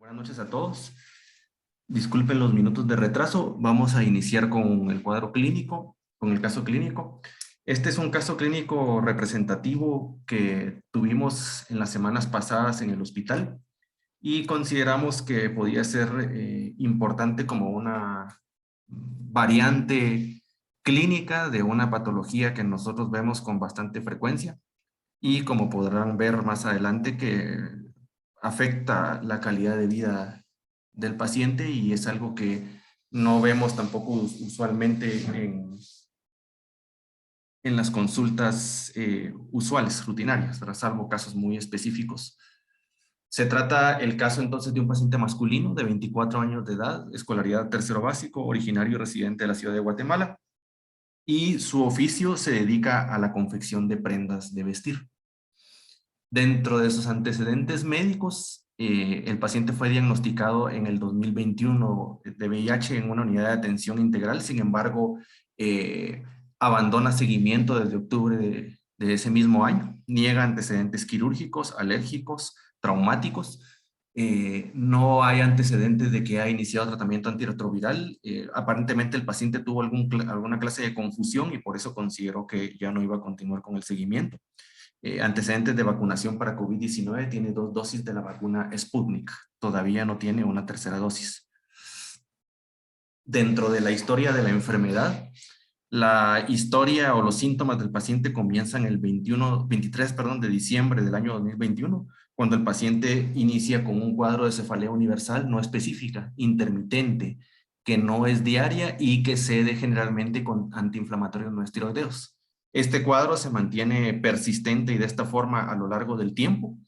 Buenas noches a todos. Disculpen los minutos de retraso. Vamos a iniciar con el cuadro clínico, con el caso clínico. Este es un caso clínico representativo que tuvimos en las semanas pasadas en el hospital y consideramos que podía ser importante como una variante clínica de una patología que nosotros vemos con bastante frecuencia y como podrán ver más adelante que afecta la calidad de vida del paciente y es algo que no vemos tampoco usualmente en las consultas usuales, rutinarias, ¿verdad? Salvo casos muy específicos. Se trata el caso entonces de un paciente masculino de 24 años de edad, escolaridad tercero básico, originario y residente de la ciudad de Guatemala, y su oficio se dedica a la confección de prendas de vestir. Dentro de sus antecedentes médicos, el paciente fue diagnosticado en el 2021 de VIH en una unidad de atención integral. Sin embargo, abandona seguimiento desde octubre de ese mismo año. Niega antecedentes quirúrgicos, alérgicos, traumáticos. No hay antecedentes de que haya iniciado tratamiento antirretroviral. Aparentemente el paciente tuvo alguna clase de confusión y por eso consideró que ya no iba a continuar con el seguimiento. Antecedentes de vacunación para COVID-19, tiene 2 dosis de la vacuna Sputnik, todavía no tiene una tercera dosis. Dentro de la historia de la enfermedad, la historia o los síntomas del paciente comienzan el 23 de diciembre del año 2021, cuando el paciente inicia con un cuadro de cefalea universal no específica, intermitente, que no es diaria y que cede generalmente con antiinflamatorios no esteroideos. Este cuadro se mantiene persistente y de esta forma a lo largo del tiempo,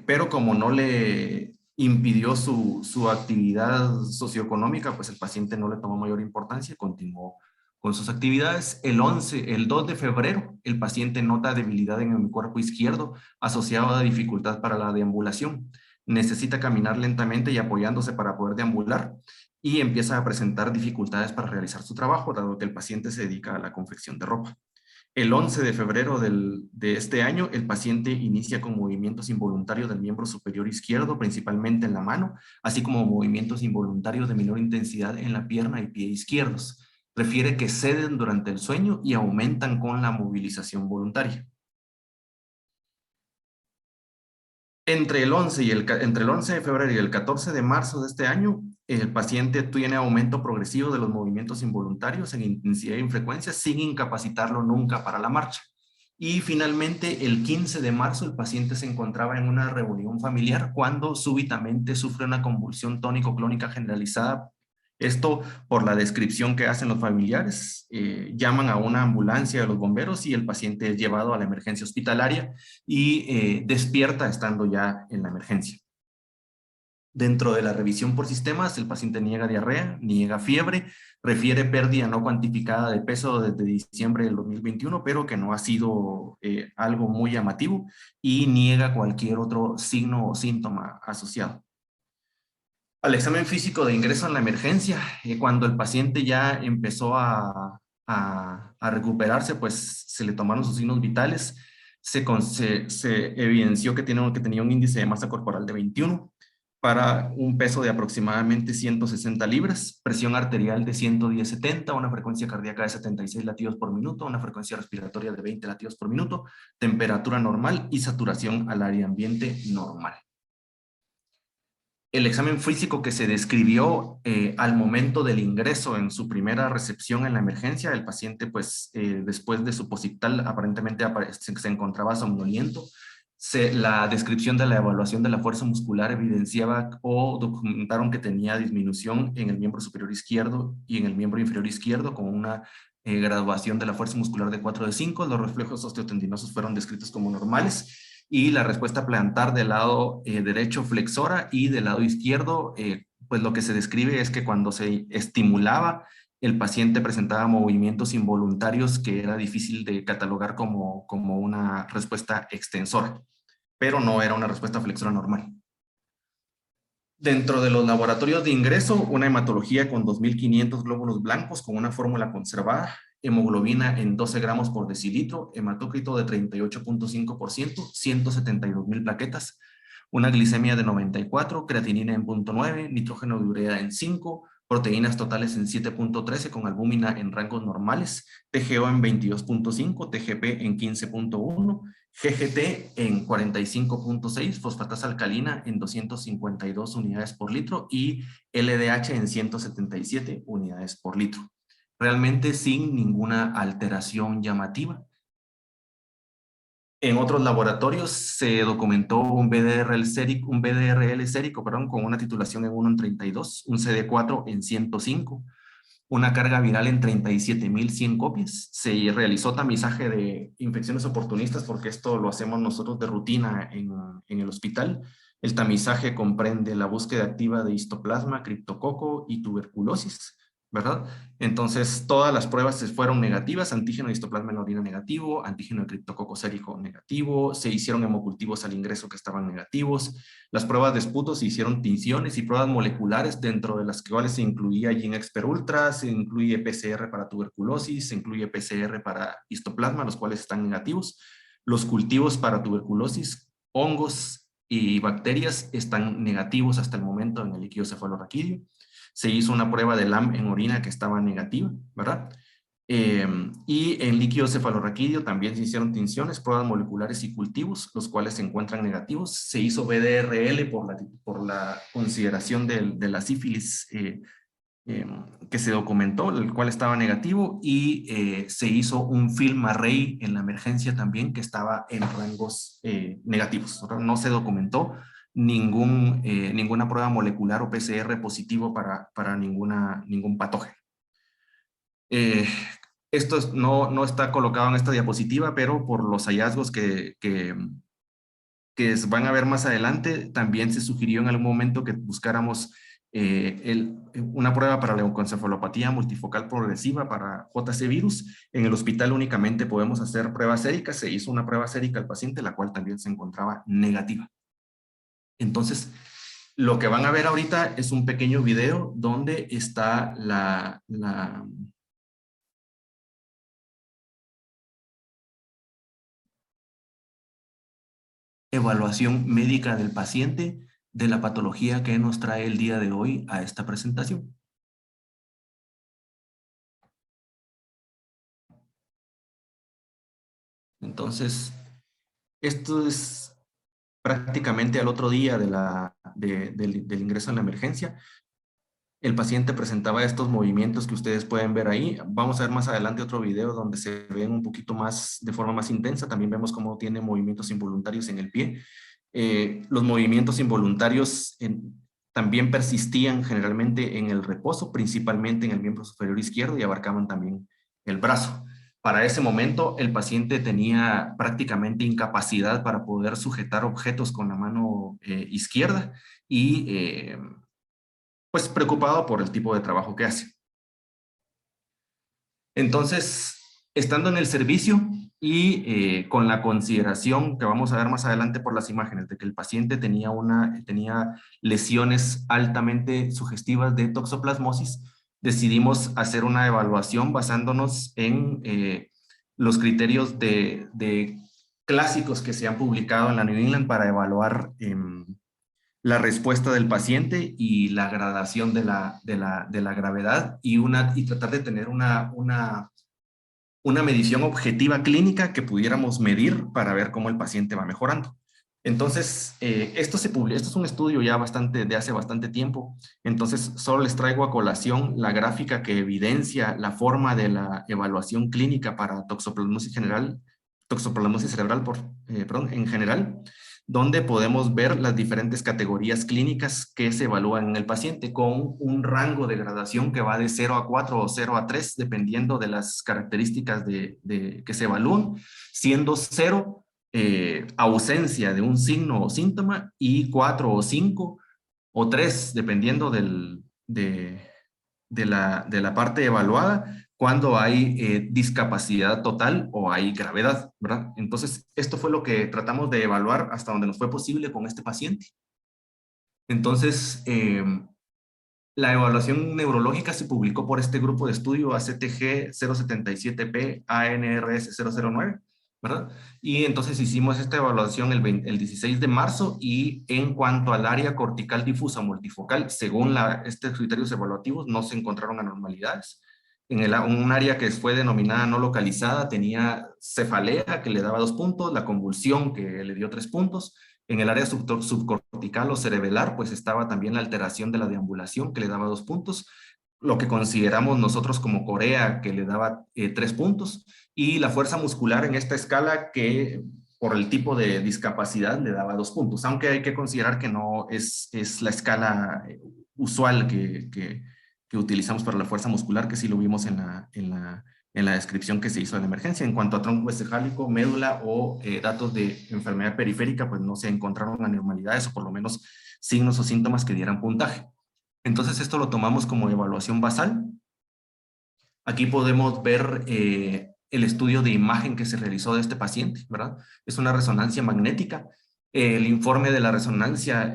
pero como no le impidió su actividad socioeconómica, pues el paciente no le tomó mayor importancia y continuó con sus actividades. El 2 de febrero, el paciente nota debilidad en el cuerpo izquierdo asociado a dificultad para la deambulación. Necesita caminar lentamente y apoyándose para poder deambular y empieza a presentar dificultades para realizar su trabajo, dado que el paciente se dedica a la confección de ropa. El 11 de febrero de este año, el paciente inicia con movimientos involuntarios del miembro superior izquierdo, principalmente en la mano, así como movimientos involuntarios de menor intensidad en la pierna y pie izquierdos. Refiere que ceden durante el sueño y aumentan con la movilización voluntaria. Entre el 11 de febrero y el 14 de marzo de este año, el paciente tiene aumento progresivo de los movimientos involuntarios en intensidad y en frecuencia sin incapacitarlo nunca para la marcha. Y finalmente, el 15 de marzo, el paciente se encontraba en una reunión familiar cuando súbitamente sufre una convulsión tónico-clónica generalizada. Esto por la descripción que hacen los familiares. Llaman a una ambulancia de los bomberos y el paciente es llevado a la emergencia hospitalaria y despierta estando ya en la emergencia. Dentro de la revisión por sistemas, el paciente niega diarrea, niega fiebre, refiere pérdida no cuantificada de peso desde diciembre del 2021, pero que no ha sido algo muy llamativo, y niega cualquier otro signo o síntoma asociado. Al examen físico de ingreso en la emergencia, cuando el paciente ya empezó a recuperarse, pues se le tomaron sus signos vitales, se evidenció que tenía un índice de masa corporal de 21 para un peso de aproximadamente 160 libras, presión arterial de 110/70, una frecuencia cardíaca de 76 latidos por minuto, una frecuencia respiratoria de 20 latidos por minuto, temperatura normal y saturación al aire ambiente normal. El examen físico que se describió al momento del ingreso en su primera recepción en la emergencia, el paciente pues después de su posictal aparentemente se encontraba somnoliento. La descripción de la evaluación de la fuerza muscular evidenciaba o documentaron que tenía disminución en el miembro superior izquierdo y en el miembro inferior izquierdo con una graduación de la fuerza muscular de 4/5. Los reflejos osteotendinosos fueron descritos como normales y la respuesta plantar del lado derecho flexora y del lado izquierdo, pues lo que se describe es que cuando se estimulaba, el paciente presentaba movimientos involuntarios que era difícil de catalogar como una respuesta extensora, pero no era una respuesta flexora normal. Dentro de los laboratorios de ingreso, una hematología con 2.500 glóbulos blancos con una fórmula conservada, hemoglobina en 12 gramos por decilitro, hematócrito de 38.5%, 172.000 plaquetas, una glicemia de 94, creatinina en 0.9, nitrógeno de urea en 5, proteínas totales en 7.13 con albúmina en rangos normales, TGO en 22.5, TGP en 15.1, GGT en 45.6, fosfatasa alcalina en 252 unidades por litro y LDH en 177 unidades por litro. Realmente sin ninguna alteración llamativa. En otros laboratorios se documentó un BDRL sérico, con una titulación en 1 en 32, un CD4 en 105, una carga viral en 37.100 copias. Se realizó tamizaje de infecciones oportunistas porque esto lo hacemos nosotros de rutina en el hospital. El tamizaje comprende la búsqueda activa de histoplasma, criptococo y tuberculosis, ¿verdad? Entonces, todas las pruebas fueron negativas, antígeno de histoplasma en la orina negativo, antígeno de criptococo sérico negativo, se hicieron hemocultivos al ingreso que estaban negativos, las pruebas de esputo se hicieron tinciones y pruebas moleculares, dentro de las cuales se incluía GeneXpert Ultra, se incluye PCR para tuberculosis, se incluye PCR para histoplasma, los cuales están negativos. Los cultivos para tuberculosis, hongos y bacterias están negativos hasta el momento en el líquido cefalorraquídeo. Se hizo una prueba de LAM en orina que estaba negativa, ¿verdad? Y en líquido cefalorraquídeo también se hicieron tinciones, pruebas moleculares y cultivos, los cuales se encuentran negativos. Se hizo BDRL por la consideración de la sífilis que se documentó, el cual estaba negativo, y se hizo un film array en la emergencia también que estaba en rangos negativos. No se documentó ninguna prueba molecular o PCR positivo para ningún patógeno. Esto no está colocado en esta diapositiva, pero por los hallazgos que van a ver más adelante, también se sugirió en algún momento que buscáramos una prueba para leucoencefalopatía multifocal progresiva para JC virus. En el hospital únicamente podemos hacer pruebas séricas. Se hizo una prueba sérica al paciente, la cual también se encontraba negativa. Entonces, lo que van a ver ahorita es un pequeño video donde está la evaluación médica del paciente de la patología que nos trae el día de hoy a esta presentación. Entonces, esto es prácticamente al otro día del ingreso en la emergencia. El paciente presentaba estos movimientos que ustedes pueden ver ahí. Vamos a ver más adelante otro video donde se ven un poquito más, de forma más intensa. También vemos cómo tiene movimientos involuntarios en el pie. Los movimientos involuntarios también persistían generalmente en el reposo, principalmente en el miembro superior izquierdo, y abarcaban también el brazo. Para ese momento, el paciente tenía prácticamente incapacidad para poder sujetar objetos con la mano izquierda y pues preocupado por el tipo de trabajo que hace. Entonces, estando en el servicio y con la consideración que vamos a ver más adelante por las imágenes de que el paciente tenía lesiones altamente sugestivas de toxoplasmosis, decidimos hacer una evaluación basándonos en los criterios de clásicos que se han publicado en la New England para evaluar la respuesta del paciente y la gradación de la gravedad y tratar de tener una medición objetiva clínica que pudiéramos medir para ver cómo el paciente va mejorando. Entonces, esto es un estudio ya de hace bastante tiempo, entonces solo les traigo a colación la gráfica que evidencia la forma de la evaluación clínica para toxoplasmosis cerebral en general, donde podemos ver las diferentes categorías clínicas que se evalúan en el paciente con un rango de gradación que va de 0 a 4 o 0 a 3, dependiendo de las características que se evalúan, siendo 0 ausencia de un signo o síntoma y 4 o 5 o 3, dependiendo de la parte evaluada, cuando hay discapacidad total o hay gravedad, ¿verdad? Entonces, esto fue lo que tratamos de evaluar hasta donde nos fue posible con este paciente. Entonces, la evaluación neurológica se publicó por este grupo de estudio ACTG 077P ANRS 009. ¿verdad? Y entonces hicimos esta evaluación el 16 de marzo y en cuanto al área cortical difusa multifocal, según estos criterios evaluativos, no se encontraron anormalidades. Un área que fue denominada no localizada tenía cefalea que le daba 2 puntos, la convulsión que le dio 3 puntos. En el área subcortical o cerebelar, pues estaba también la alteración de la deambulación que le daba 2 puntos, lo que consideramos nosotros como Corea que le daba 3 puntos, y la fuerza muscular en esta escala que por el tipo de discapacidad le daba 2 puntos, aunque hay que considerar que no es la escala usual que utilizamos para la fuerza muscular, que sí lo vimos en la descripción que se hizo de la emergencia. En cuanto a tronco encefálico, médula o datos de enfermedad periférica, pues no se encontraron anormalidades o por lo menos signos o síntomas que dieran puntaje. Entonces esto lo tomamos como evaluación basal. Aquí podemos ver el estudio de imagen que se realizó de este paciente, ¿verdad? Es una resonancia magnética. El informe de la resonancia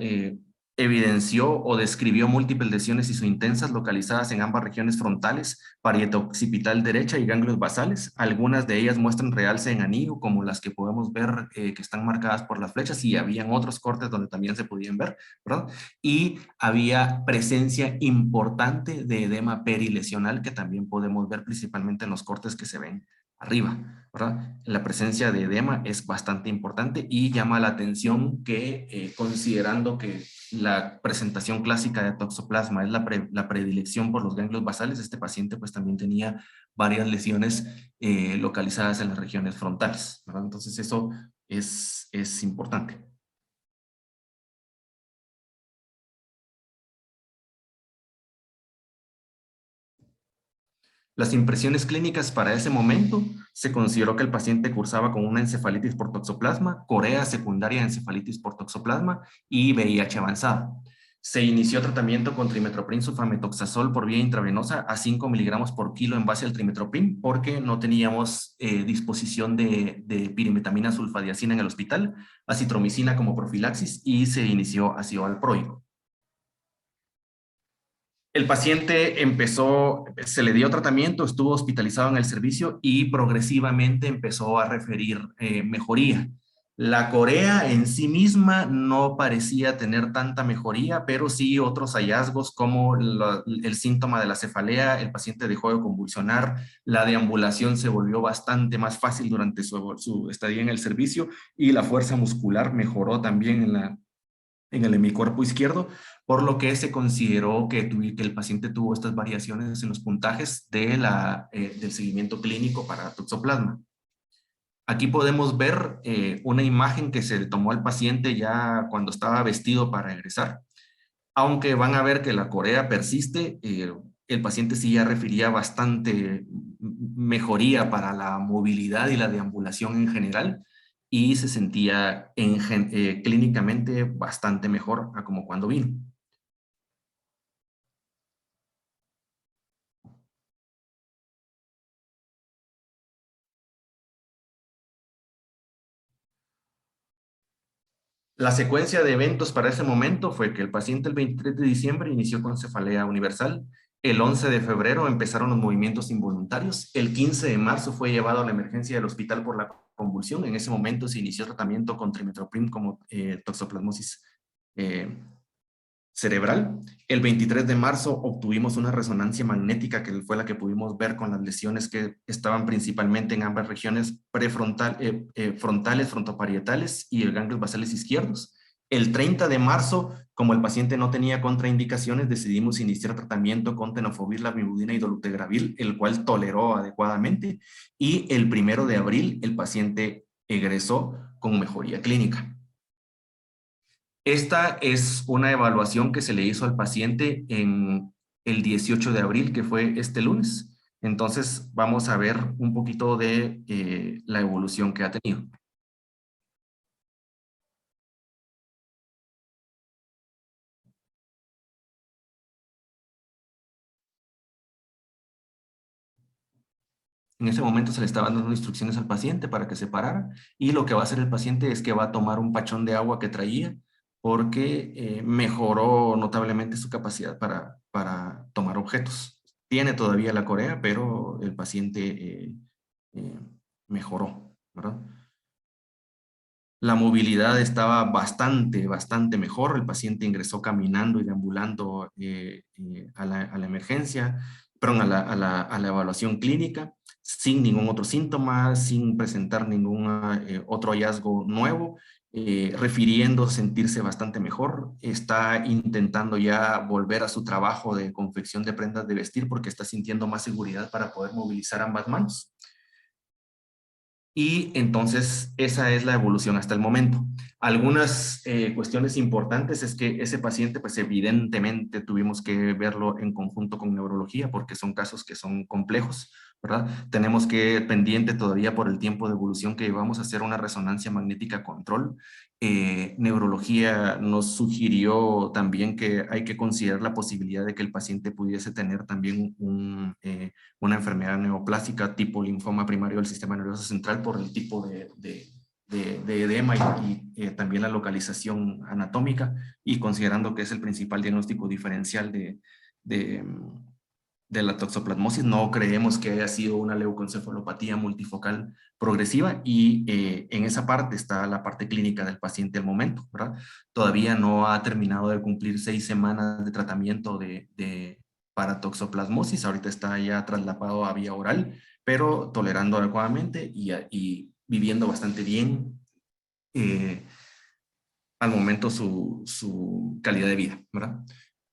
evidenció o describió múltiples lesiones isointensas localizadas en ambas regiones frontales, parieta occipital derecha y ganglios basales. Algunas de ellas muestran realce en anillo, como las que podemos ver que están marcadas por las flechas, y habían otros cortes donde también se podían ver, ¿verdad? Y había presencia importante de edema perilesional que también podemos ver principalmente en los cortes que se ven arriba, ¿verdad? La presencia de edema es bastante importante y llama la atención que considerando que la presentación clásica de toxoplasma es la predilección por los ganglios basales, este paciente pues también tenía varias lesiones localizadas en las regiones frontales, ¿verdad? Entonces eso es importante. Las impresiones clínicas para ese momento se consideró que el paciente cursaba con una encefalitis por toxoplasma, corea secundaria de encefalitis por toxoplasma y VIH avanzado. Se inició tratamiento con trimetoprim sulfametoxazol por vía intravenosa a 5 miligramos por kilo en base al trimetoprim porque no teníamos disposición de pirimetamina sulfadiazina en el hospital, acitromicina como profilaxis y se inició ácido valproico. El paciente se le dio tratamiento, estuvo hospitalizado en el servicio y progresivamente empezó a referir mejoría. La corea en sí misma no parecía tener tanta mejoría, pero sí otros hallazgos como el síntoma de la cefalea, el paciente dejó de convulsionar, la deambulación se volvió bastante más fácil durante su estadía en el servicio y la fuerza muscular mejoró también en el hemicuerpo izquierdo, por lo que se consideró que el paciente tuvo estas variaciones en los puntajes del seguimiento clínico para toxoplasma. Aquí podemos ver una imagen que se le tomó al paciente ya cuando estaba vestido para egresar. Aunque van a ver que la corea persiste, el paciente sí ya refería bastante mejoría para la movilidad y la deambulación en general y se sentía clínicamente bastante mejor a como cuando vino. La secuencia de eventos para ese momento fue que el paciente el 23 de diciembre inició con cefalea universal, el 11 de febrero empezaron los movimientos involuntarios, el 15 de marzo fue llevado a la emergencia del hospital por la convulsión, en ese momento se inició tratamiento con trimetoprim como toxoplasmosis eh, cerebral. El 23 de marzo obtuvimos una resonancia magnética que fue la que pudimos ver con las lesiones que estaban principalmente en ambas regiones frontales, frontoparietales y el ganglios basales izquierdos. El 30 de marzo, como el paciente no tenía contraindicaciones, decidimos iniciar tratamiento con tenofovir, lamivudina y dolutegravir, el cual toleró adecuadamente. Y el 1 de abril, el paciente egresó con mejoría clínica. Esta es una evaluación que se le hizo al paciente en el 18 de abril, que fue este lunes. Entonces, vamos a ver un poquito de la evolución que ha tenido. En ese momento se le estaban dando instrucciones al paciente para que se parara y lo que va a hacer el paciente es que va a tomar un pachón de agua que traía porque mejoró notablemente su capacidad para tomar objetos. Tiene todavía la corea, pero el paciente eh, mejoró, ¿verdad? La movilidad estaba bastante mejor. El paciente ingresó caminando y deambulando a la emergencia, perdón, a la evaluación clínica, sin ningún otro síntoma, sin presentar ningún otro hallazgo nuevo, refiriendo sentirse bastante mejor. Está intentando ya volver a su trabajo de confección de prendas de vestir porque está sintiendo más seguridad para poder movilizar ambas manos. Y entonces esa es la evolución hasta el momento. Algunas cuestiones importantes es que ese paciente, pues evidentemente tuvimos que verlo en conjunto con neurología porque son casos que son complejos, ¿verdad? Tenemos que, pendiente todavía por el tiempo de evolución que llevamos, a hacer una resonancia magnética control. Neurología nos sugirió también que hay que considerar la posibilidad de que el paciente pudiese tener también una enfermedad neoplástica tipo linfoma primario del sistema nervioso central por el tipo de edema y también la localización anatómica, y considerando que es el principal diagnóstico diferencial de la toxoplasmosis, no creemos que haya sido una leucoencefalopatía multifocal progresiva, y en esa parte está la parte clínica del paciente al momento, ¿verdad? Todavía no ha terminado de cumplir 6 semanas de tratamiento para toxoplasmosis, ahorita está ya traslapado a vía oral, pero tolerando adecuadamente y viviendo bastante bien eh, al momento su calidad de vida, ¿verdad?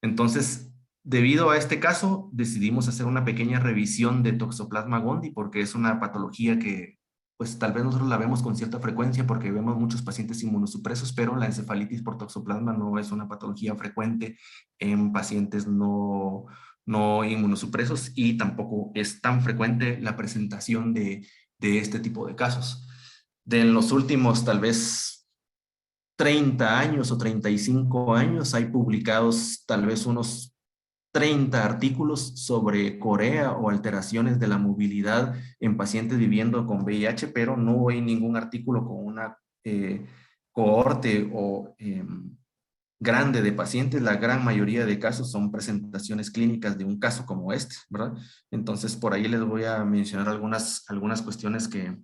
Entonces, debido a este caso, decidimos hacer una pequeña revisión de Toxoplasma gondii porque es una patología que, pues tal vez nosotros la vemos con cierta frecuencia porque vemos muchos pacientes inmunosupresos, pero la encefalitis por toxoplasma no es una patología frecuente en pacientes no inmunosupresos, y tampoco es tan frecuente la presentación de este tipo de casos. De los últimos, tal vez 30 años o 35 años, hay publicados tal vez unos 30 artículos sobre corea o alteraciones de la movilidad en pacientes viviendo con VIH, pero no hay ningún artículo con una cohorte grande de pacientes. La gran mayoría de casos son presentaciones clínicas de un caso como este, ¿verdad? Entonces, por ahí les voy a mencionar algunas cuestiones que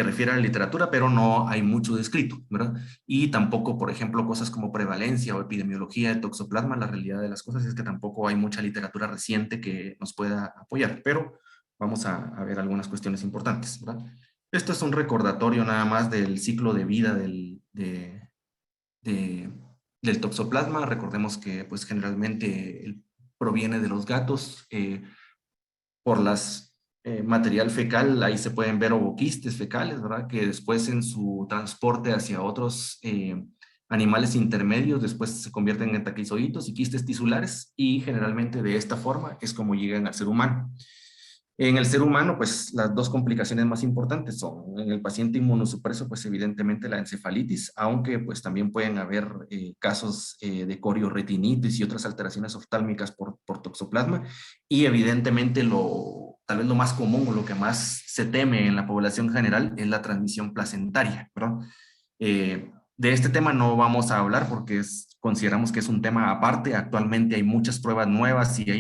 refiere a la literatura, pero no hay mucho descrito, ¿verdad? Y tampoco, por ejemplo, cosas como prevalencia o epidemiología de toxoplasma. La realidad de las cosas es que tampoco hay mucha literatura reciente que nos pueda apoyar, pero vamos a ver algunas cuestiones importantes, ¿verdad? Esto es un recordatorio nada más del ciclo de vida de- del toxoplasma. Recordemos que pues generalmente proviene de los gatos, por las material fecal. Ahí se pueden ver ovoquistes fecales, ¿verdad? Que después en su transporte hacia otros animales intermedios, después se convierten en taquizoitos y quistes tisulares, y generalmente de esta forma es como llegan al ser humano. En el ser humano, pues las dos complicaciones más importantes son en el paciente inmunosupreso, pues evidentemente la encefalitis, aunque pues también pueden haber casos de corioretinitis y otras alteraciones oftálmicas por toxoplasma, y evidentemente tal vez lo más común o lo que más se teme en la población general es la transmisión placentaria, ¿verdad? De este tema no vamos a hablar porque consideramos que es un tema aparte. Actualmente hay muchas pruebas nuevas y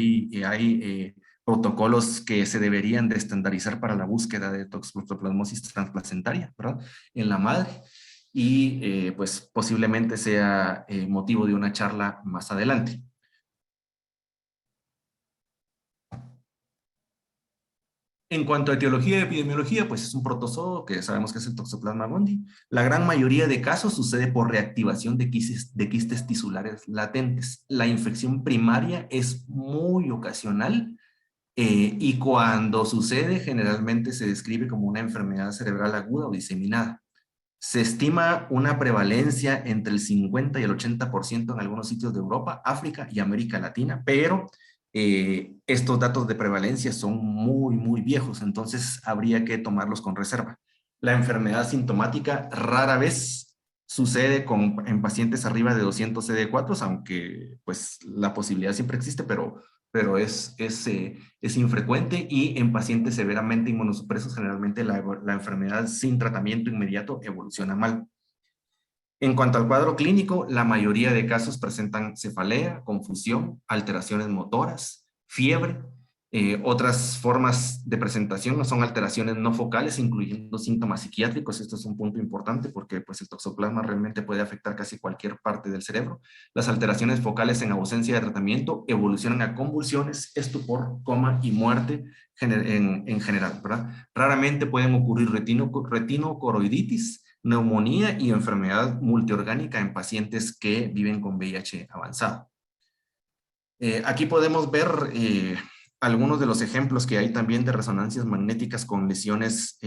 hay protocolos que se deberían de estandarizar para la búsqueda de toxoplasmosis transplacentaria, ¿verdad? En la madre. Y pues posiblemente sea motivo de una charla más adelante. En cuanto a etiología y epidemiología, pues es un protozoo que sabemos que es el Toxoplasma gondii. La gran mayoría de casos sucede por reactivación de quistes tisulares latentes. La infección primaria es muy ocasional, y cuando sucede generalmente se describe como una enfermedad cerebral aguda o diseminada. Se estima una prevalencia entre el 50 y el 80% en algunos sitios de Europa, África y América Latina, pero estos datos de prevalencia son muy viejos, entonces habría que tomarlos con reserva. La enfermedad sintomática rara vez sucede en pacientes arriba de 200 CD4, aunque pues la posibilidad siempre existe, pero es infrecuente, y en pacientes severamente inmunosupresos generalmente la enfermedad sin tratamiento inmediato evoluciona mal. En cuanto al cuadro clínico, la mayoría de casos presentan cefalea, confusión, alteraciones motoras, fiebre, Otras formas de presentación son alteraciones no focales, incluyendo síntomas psiquiátricos. Esto es un punto importante porque pues, el toxoplasma realmente puede afectar casi cualquier parte del cerebro. Las alteraciones focales en ausencia de tratamiento evolucionan a convulsiones, estupor, coma y muerte en general, ¿verdad? Raramente pueden ocurrir retinocoroiditis, neumonía y enfermedad multiorgánica en pacientes que viven con VIH avanzado. Aquí podemos ver algunos de los ejemplos que hay también de resonancias magnéticas con lesiones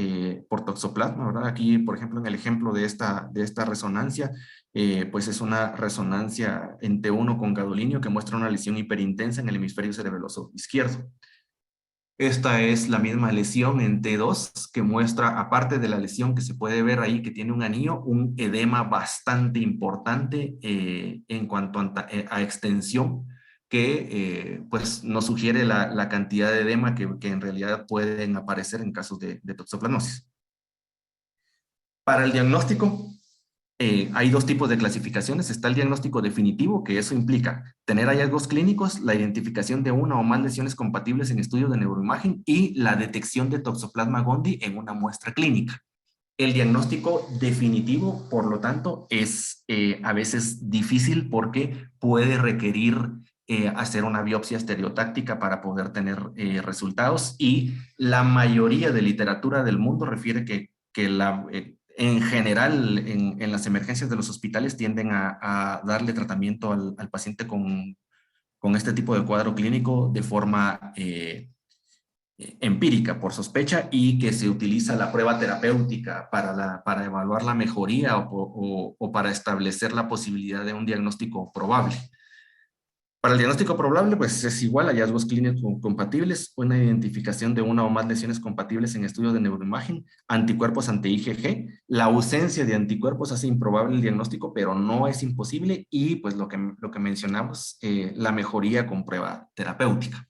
por toxoplasma, ¿verdad? Aquí, por ejemplo, en el ejemplo de esta resonancia, pues es una resonancia en T1 con gadolinio que muestra una lesión hiperintensa en el hemisferio cerebeloso izquierdo. Esta es la misma lesión en T2 que muestra, aparte de la lesión que se puede ver ahí, que tiene un anillo, un edema bastante importante en cuanto a extensión, que pues nos sugiere la cantidad de edema que en realidad pueden aparecer en casos de toxoplasmosis. Para el diagnóstico, hay dos tipos de clasificaciones. Está el diagnóstico definitivo, que eso implica tener hallazgos clínicos, la identificación de una o más lesiones compatibles en estudios de neuroimagen y la detección de Toxoplasma gondii en una muestra clínica. El diagnóstico definitivo, por lo tanto, es a veces difícil porque puede requerir hacer una biopsia estereotáctica para poder tener resultados, y la mayoría de literatura del mundo refiere que en general en las emergencias de los hospitales tienden a darle tratamiento al paciente con este tipo de cuadro clínico de forma empírica por sospecha, y que se utiliza la prueba terapéutica para evaluar la mejoría o para establecer la posibilidad de un diagnóstico probable. Para el diagnóstico probable, pues es igual: hallazgos clínicos compatibles, una identificación de una o más lesiones compatibles en estudios de neuroimagen, anticuerpos anti-IgG. La ausencia de anticuerpos hace improbable el diagnóstico, pero no es imposible, y pues lo que mencionamos, la mejoría con prueba terapéutica.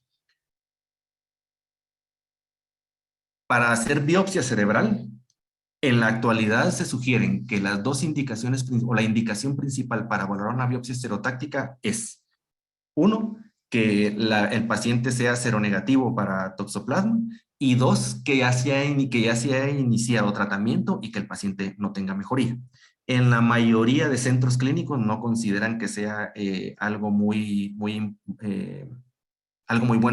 Para hacer biopsia cerebral, en la actualidad se sugieren que las dos indicaciones o la indicación principal para valorar una biopsia estereotáctica es: uno, que el paciente sea seronegativo para toxoplasma, y dos, que ya se haya iniciado tratamiento y que el paciente no tenga mejoría. En la mayoría de centros clínicos no consideran que sea algo muy bueno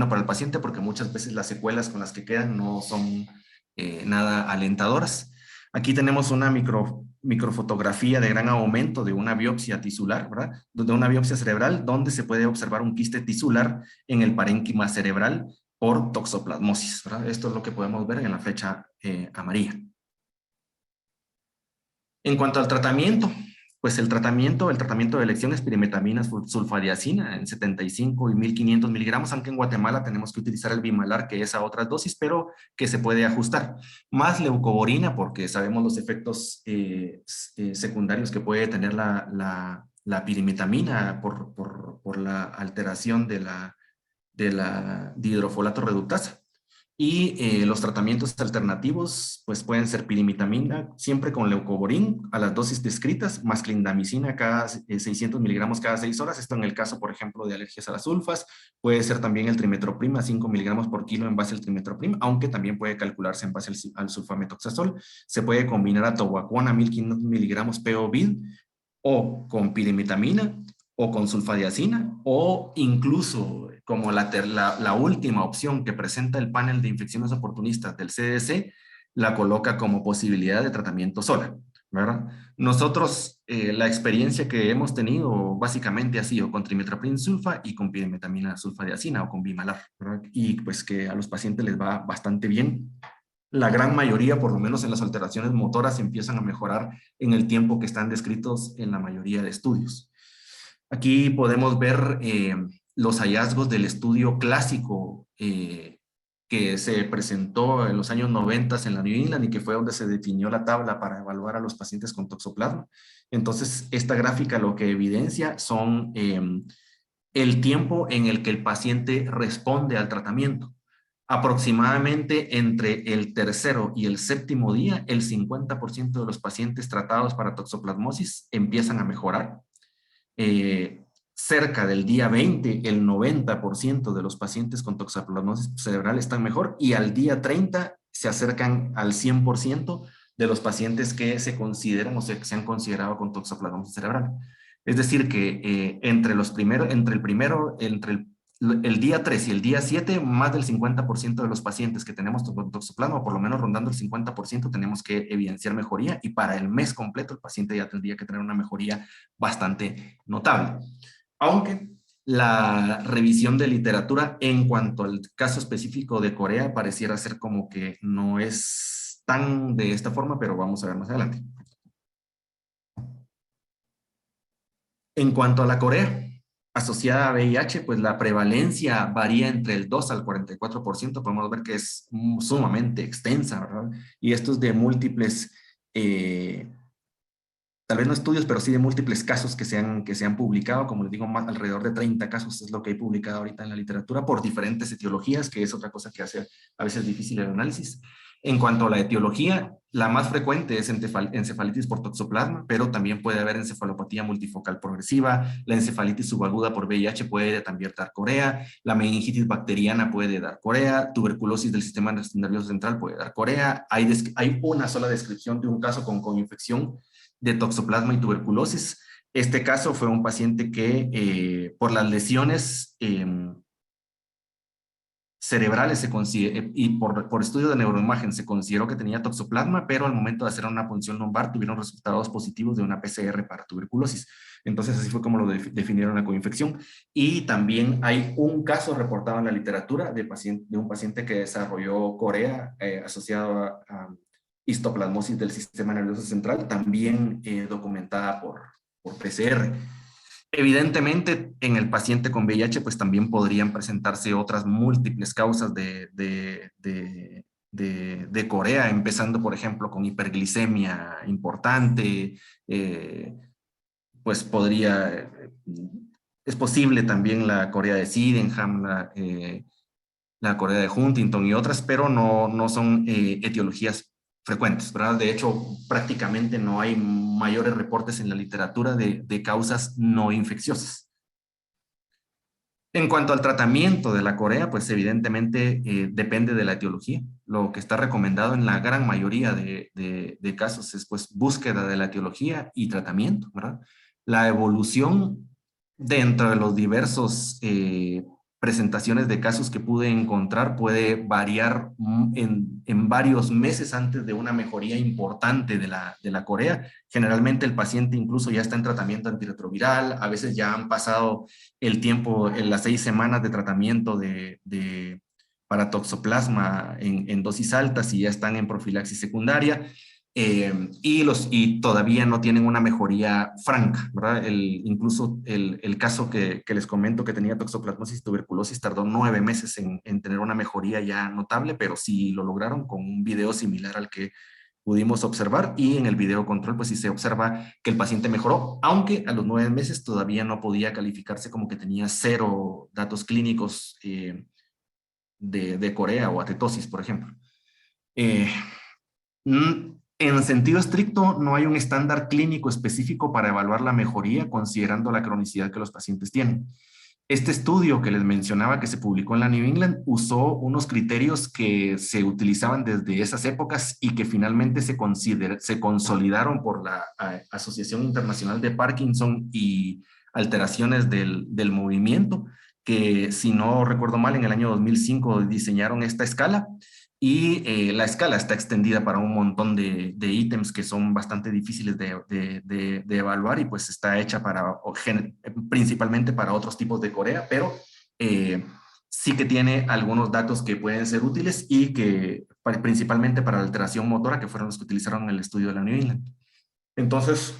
para el paciente, porque muchas veces las secuelas con las que quedan no son nada alentadoras. Aquí tenemos una microfotografía de gran aumento de una biopsia tisular, ¿verdad? De una biopsia cerebral, donde se puede observar un quiste tisular en el parénquima cerebral por toxoplasmosis, ¿verdad? Esto es lo que podemos ver en la flecha amarilla. En cuanto al tratamiento, pues el tratamiento de elección es pirimetamina sulfadiazina en 75 y 1500 miligramos, aunque en Guatemala tenemos que utilizar el bimalar, que es a otras dosis, pero que se puede ajustar. Más leucovorina, porque sabemos los efectos secundarios que puede tener la pirimetamina por la alteración de la dihidrofolato reductasa. Y los tratamientos alternativos pues pueden ser pirimitamina, siempre con leucovorin a las dosis descritas, más clindamicina cada 600 miligramos cada 6 horas. Esto en el caso, por ejemplo, de alergias a las sulfas. Puede ser también el trimetoprim a 5 miligramos por kilo en base al trimetoprim, aunque también puede calcularse en base al sulfametoxazol. Se puede combinar a tobacuona 1500 miligramos POVID, o con pirimitamina, o con sulfadiazina, o incluso como la última opción que presenta el panel de infecciones oportunistas del CDC, la coloca como posibilidad de tratamiento sola, ¿verdad? Nosotros, la experiencia que hemos tenido básicamente ha sido con trimethoprim sulfa y con pirimetamina sulfadiazina o con bimalar, ¿verdad? Y pues que a los pacientes les va bastante bien. La gran mayoría, por lo menos en las alteraciones motoras, empiezan a mejorar en el tiempo que están descritos en la mayoría de estudios. Aquí podemos ver los hallazgos del estudio clásico que se presentó en los años 90 en la New England, y que fue donde se definió la tabla para evaluar a los pacientes con toxoplasma. Entonces, esta gráfica lo que evidencia son el tiempo en el que el paciente responde al tratamiento. Aproximadamente entre el tercero y el séptimo día, el 50% de los pacientes tratados para toxoplasmosis empiezan a mejorar. cerca del día 20, el 90% de los pacientes con toxoplasmosis cerebral están mejor y al día 30 se acercan al 100% de los pacientes que se consideran o se han considerado con toxoplasmosis cerebral. Es decir, que entre el día 3 y el día 7, más del 50% de los pacientes que tenemos con toxoplasma, por lo menos rondando el 50%, tenemos que evidenciar mejoría y para el mes completo el paciente ya tendría que tener una mejoría bastante notable. Aunque la revisión de literatura en cuanto al caso específico de Corea pareciera ser como que no es tan de esta forma, pero vamos a ver más adelante. En cuanto a la Corea asociada a VIH, pues la prevalencia varía entre el 2 al 44%, podemos ver que es sumamente extensa, ¿verdad? Y esto es de múltiples tal vez no estudios, pero sí de múltiples casos que se han publicado, como les digo, más, alrededor de 30 casos es lo que hay publicado ahorita en la literatura por diferentes etiologías, que es otra cosa que hace a veces difícil el análisis. En cuanto a la etiología, la más frecuente es encefalitis por toxoplasma, pero también puede haber encefalopatía multifocal progresiva, la encefalitis subaguda por VIH puede también dar corea, la meningitis bacteriana puede dar corea, tuberculosis del sistema nervioso central puede dar corea, hay una sola descripción de un caso con infección de toxoplasma y tuberculosis. Este caso fue un paciente que por las lesiones cerebrales y por estudio de neuroimagen se consideró que tenía toxoplasma, pero al momento de hacer una punción lumbar tuvieron resultados positivos de una PCR para tuberculosis. Entonces así fue como lo definieron la coinfección. Y también hay un caso reportado en la literatura de un paciente que desarrolló corea asociado a histoplasmosis del sistema nervioso central, también documentada por PCR. Evidentemente, en el paciente con VIH, pues también podrían presentarse otras múltiples causas de corea, empezando, por ejemplo, con hiperglicemia importante, pues es posible también la corea de Sydenham, la corea de Huntington y otras, pero no son etiologías frecuentes, ¿verdad? De hecho, prácticamente no hay mayores reportes en la literatura de causas no infecciosas. En cuanto al tratamiento de la corea, pues evidentemente depende de la etiología. Lo que está recomendado en la gran mayoría de casos es pues búsqueda de la etiología y tratamiento, ¿verdad? La evolución dentro de los diversos presentaciones de casos que pude encontrar puede variar en varios meses antes de una mejoría importante de la corea. Generalmente el paciente incluso ya está en tratamiento antirretroviral, a veces ya han pasado el tiempo, en las 6 semanas de tratamiento para toxoplasma en dosis altas y ya están en profilaxis secundaria. Y todavía no tienen una mejoría franca, ¿verdad? Incluso el caso que les comento que tenía toxoplasmosis y tuberculosis tardó 9 meses en tener una mejoría ya notable, pero sí lo lograron con un video similar al que pudimos observar y en el video control pues sí se observa que el paciente mejoró, aunque a los 9 meses todavía no podía calificarse como que tenía 0 datos clínicos de corea o atetosis, por ejemplo. Eh, en sentido estricto, no hay un estándar clínico específico para evaluar la mejoría considerando la cronicidad que los pacientes tienen. Este estudio que les mencionaba que se publicó en la New England usó unos criterios que se utilizaban desde esas épocas y que finalmente se consolidaron por la Asociación Internacional de Parkinson y alteraciones del movimiento, que si no recuerdo mal, en el año 2005 diseñaron esta escala y la escala está extendida para un montón de ítems que son bastante difíciles de evaluar y pues está hecha principalmente para otros tipos de corea, pero sí que tiene algunos datos que pueden ser útiles y que principalmente para la alteración motora, que fueron los que utilizaron en el estudio de la New England. Entonces,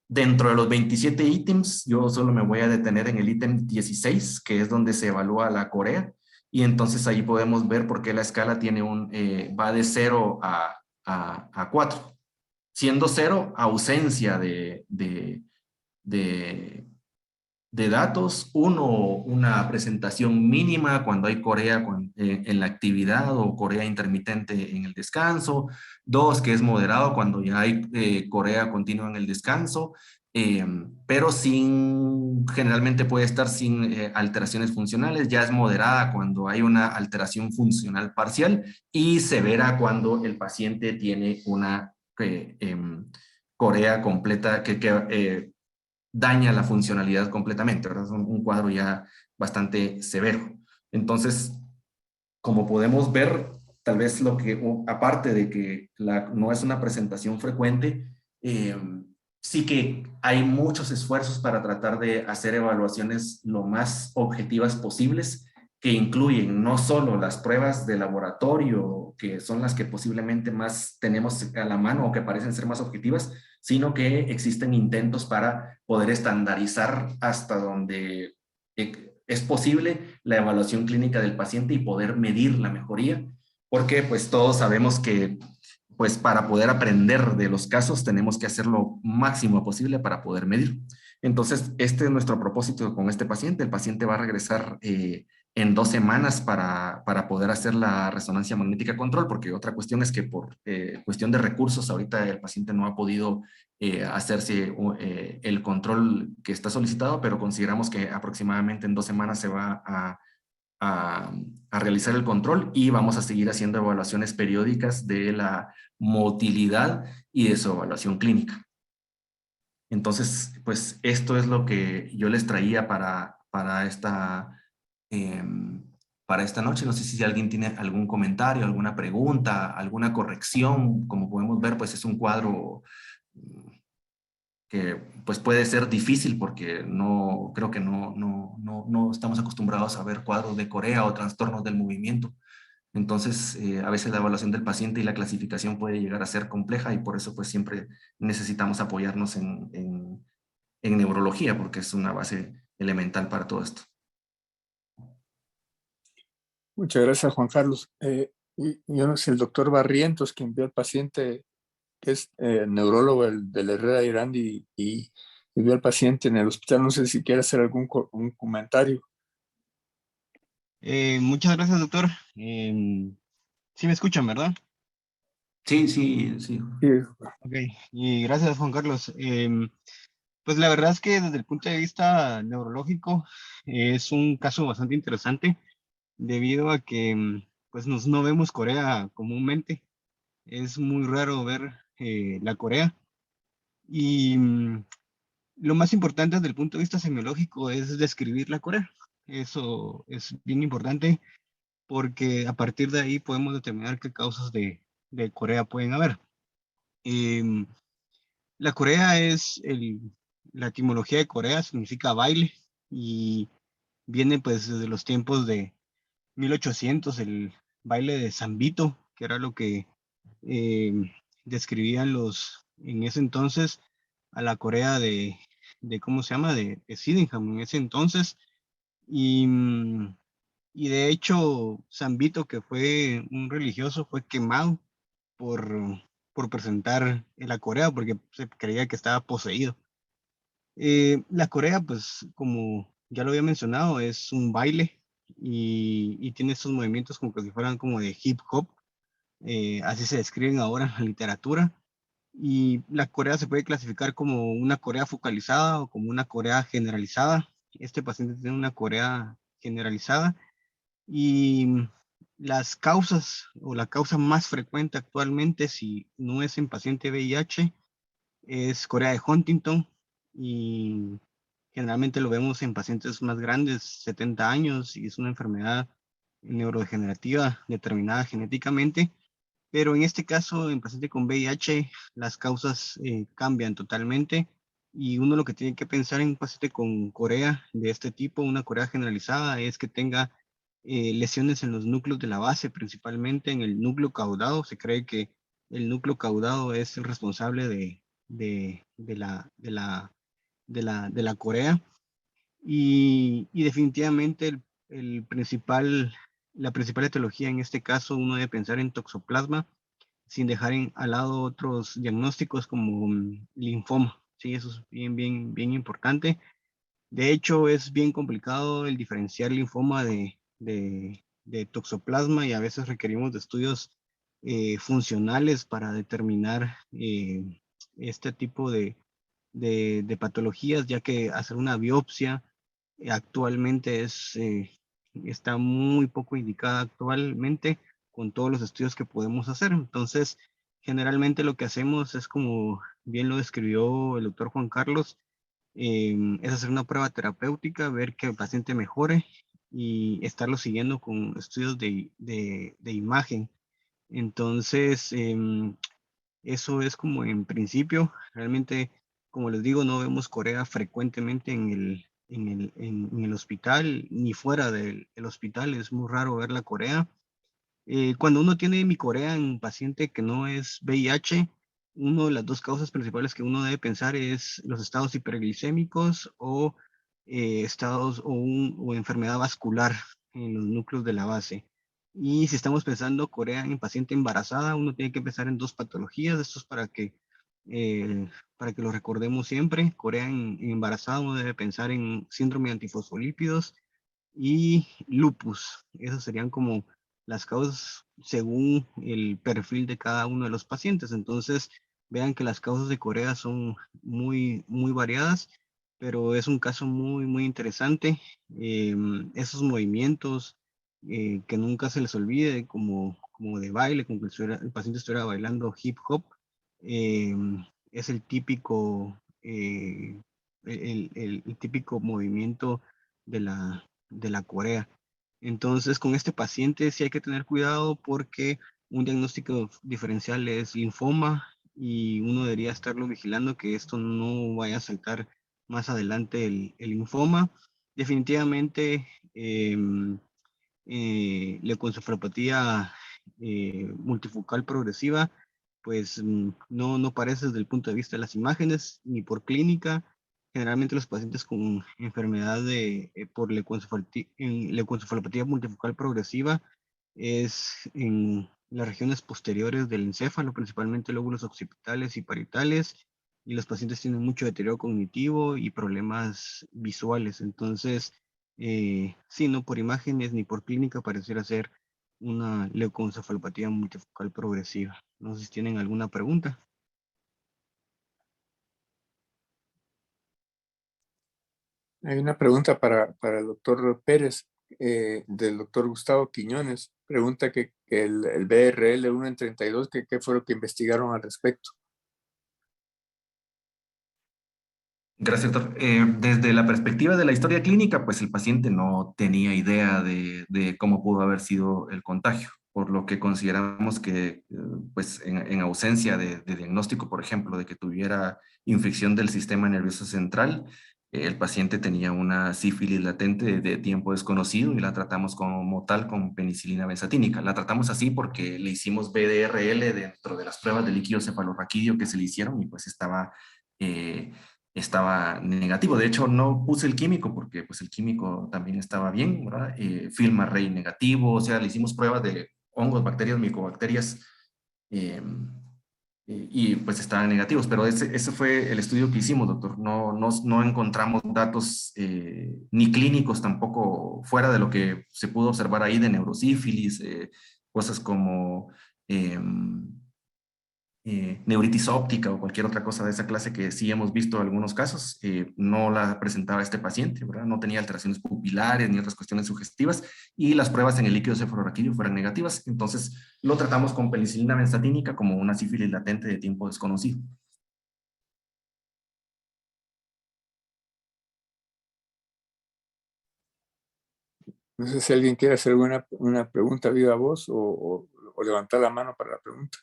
dentro de los 27 ítems, yo solo me voy a detener en el ítem 16, que es donde se evalúa la corea. Y entonces ahí podemos ver por qué la escala tiene va de 0 a 4. Siendo 0, ausencia de datos. 1, una presentación mínima cuando hay corea en la actividad o corea intermitente en el descanso. 2, que es moderado cuando ya hay corea continua en el descanso. Pero sin generalmente puede estar sin alteraciones funcionales, ya es moderada cuando hay una alteración funcional parcial y severa cuando el paciente tiene una corea completa que daña la funcionalidad completamente, ¿verdad? Es un cuadro ya bastante severo. Entonces, como podemos ver, tal vez lo que, aparte de que no es una presentación frecuente, eh, sí que hay muchos esfuerzos para tratar de hacer evaluaciones lo más objetivas posibles, que incluyen no solo las pruebas de laboratorio, que son las que posiblemente más tenemos a la mano o que parecen ser más objetivas, sino que existen intentos para poder estandarizar hasta donde es posible la evaluación clínica del paciente y poder medir la mejoría, porque pues todos sabemos que pues para poder aprender de los casos tenemos que hacer lo máximo posible para poder medir. Entonces, este es nuestro propósito con este paciente. El paciente va a regresar en 2 semanas para poder hacer la resonancia magnética control, porque otra cuestión es que por cuestión de recursos, ahorita el paciente no ha podido hacerse el control que está solicitado, pero consideramos que aproximadamente en 2 semanas se va a realizar el control y vamos a seguir haciendo evaluaciones periódicas de la motilidad y de su evaluación clínica. Entonces, pues esto es lo que yo les traía eh, para esta noche. No sé si alguien tiene algún comentario, alguna pregunta, alguna corrección. Como podemos ver, pues es un cuadro que pues puede ser difícil porque no, creo que no estamos acostumbrados a ver cuadros de Corea o trastornos del movimiento. Entonces, a veces la evaluación del paciente y la clasificación puede llegar a ser compleja y por eso pues siempre necesitamos apoyarnos en neurología porque es una base elemental para todo esto. Muchas gracias, Juan Carlos. Yo no sé, el doctor Barrientos, quien vio al paciente, que es neurólogo del Herrera Irán y vio al paciente en el hospital, no sé si quiere hacer un comentario. Muchas gracias, doctor. Sí me escuchan, ¿verdad? Sí, sí, sí. Sí, Ok, y gracias, Juan Carlos. Pues la verdad es que desde el punto de vista neurológico es un caso bastante interesante debido a que pues no vemos Corea comúnmente. Es muy raro ver la Corea y lo más importante desde el punto de vista semiológico es describir la Corea. Eso es bien importante porque a partir de ahí podemos determinar qué causas de Corea pueden haber. Em, la Corea la etimología de Corea significa baile y viene pues desde los tiempos de 1800, el baile de Zambito, que era lo que em, describían en ese entonces a la Corea ¿cómo se llama? De Sydenham en ese entonces. Y, y de hecho, Zambito, que fue un religioso, fue quemado por, por presentar la Corea porque se creía que estaba poseído. La Corea, pues como ya lo había mencionado, es un baile y tiene estos movimientos como que si fueran como de hip hop, así se describen ahora en la literatura. Y la Corea se puede clasificar como una Corea focalizada o como una Corea generalizada. Este paciente tiene una Corea generalizada y las causas o la causa más frecuente actualmente, si no es en paciente VIH, es Corea de Huntington y generalmente lo vemos en pacientes más grandes, 70 años, y es una enfermedad neurodegenerativa determinada genéticamente. Pero en este caso, en paciente con VIH, las causas cambian totalmente y uno lo que tiene que pensar en un paciente con Corea de este tipo, una Corea generalizada, es que tenga lesiones en los núcleos de la base, principalmente en el núcleo caudado. Se cree que el núcleo caudado es el responsable de la Corea y definitivamente la principal etiología en este caso, uno debe pensar en toxoplasma sin dejar al lado otros diagnósticos como linfoma. Sí, eso es bien, bien, bien importante. De hecho, es bien complicado el diferenciar linfoma de toxoplasma y a veces requerimos de estudios funcionales para determinar este tipo de patologías, ya que hacer una biopsia actualmente está muy poco indicada actualmente con todos los estudios que podemos hacer. Entonces, generalmente lo que hacemos es, como bien lo describió el doctor Juan Carlos, es hacer una prueba terapéutica, ver que el paciente mejore y estarlo siguiendo con estudios de imagen. Entonces, eso es como en principio. Realmente, como les digo, no vemos Corea frecuentemente en el hospital, ni fuera del hospital. Es muy raro ver la Corea. Cuando uno tiene micorea en un paciente que no es VIH, una de las dos causas principales que uno debe pensar es los estados hiperglicémicos o estados o enfermedad vascular en los núcleos de la base. Y si estamos pensando corea en paciente embarazada, uno tiene que pensar en dos patologías. Esto es para que lo recordemos siempre. Corea en embarazada, uno debe pensar en síndrome de antifosfolípidos y lupus. Esas serían como las causas según el perfil de cada uno de los pacientes. Entonces, vean que las causas de Corea son muy variadas, pero es un caso muy interesante. Esos movimientos que nunca se les olvide, como de baile, como que el paciente estuviera bailando hip hop, eh, es el típico, el típico movimiento de la Corea. Entonces, con este paciente sí hay que tener cuidado porque un diagnóstico diferencial es linfoma y uno debería estarlo vigilando que esto no vaya a saltar más adelante el linfoma. Definitivamente, leucoencefalopatía multifocal progresiva, pues no parece desde el punto de vista de las imágenes ni por clínica. Generalmente los pacientes con enfermedad por leucoencefalopatía multifocal progresiva es en las regiones posteriores del encéfalo, principalmente lóbulos occipitales y parietales, y los pacientes tienen mucho deterioro cognitivo y problemas visuales. Entonces, sí, no por imágenes ni por clínica pareciera ser una leucoencefalopatía multifocal progresiva. No sé si tienen alguna pregunta. Hay una pregunta para el doctor Pérez, del doctor Gustavo Quiñones. Pregunta que el BRL 1 en 32, que qué fue lo que investigaron al respecto. Gracias, doctor. Desde la perspectiva de la historia clínica, pues el paciente no tenía idea de cómo pudo haber sido el contagio, por lo que consideramos que, pues en ausencia de diagnóstico, por ejemplo, de que tuviera infección del sistema nervioso central, el paciente tenía una sífilis latente de tiempo desconocido y la tratamos como tal con penicilina benzatínica. La tratamos así porque le hicimos BDRL dentro de las pruebas de líquido cefalorraquídeo que se le hicieron y pues eh, estaba negativo. De hecho, no puse el químico porque pues el químico también estaba bien, ¿verdad? Film array negativo, o sea, le hicimos pruebas de hongos, bacterias, micobacterias, eh, y pues estaban negativos, pero ese fue el estudio que hicimos, doctor. No encontramos datos ni clínicos tampoco fuera de lo que se pudo observar ahí de neurosífilis, cosas como neuritis óptica o cualquier otra cosa de esa clase que sí hemos visto en algunos casos, no la presentaba este paciente, ¿verdad? No tenía alteraciones pupilares ni otras cuestiones sugestivas y las pruebas en el líquido cefalorraquídeo fueron negativas. Entonces lo tratamos con penicilina benzatínica como una sífilis latente de tiempo desconocido. No sé si alguien quiere hacer una pregunta viva voz o levantar la mano para la pregunta.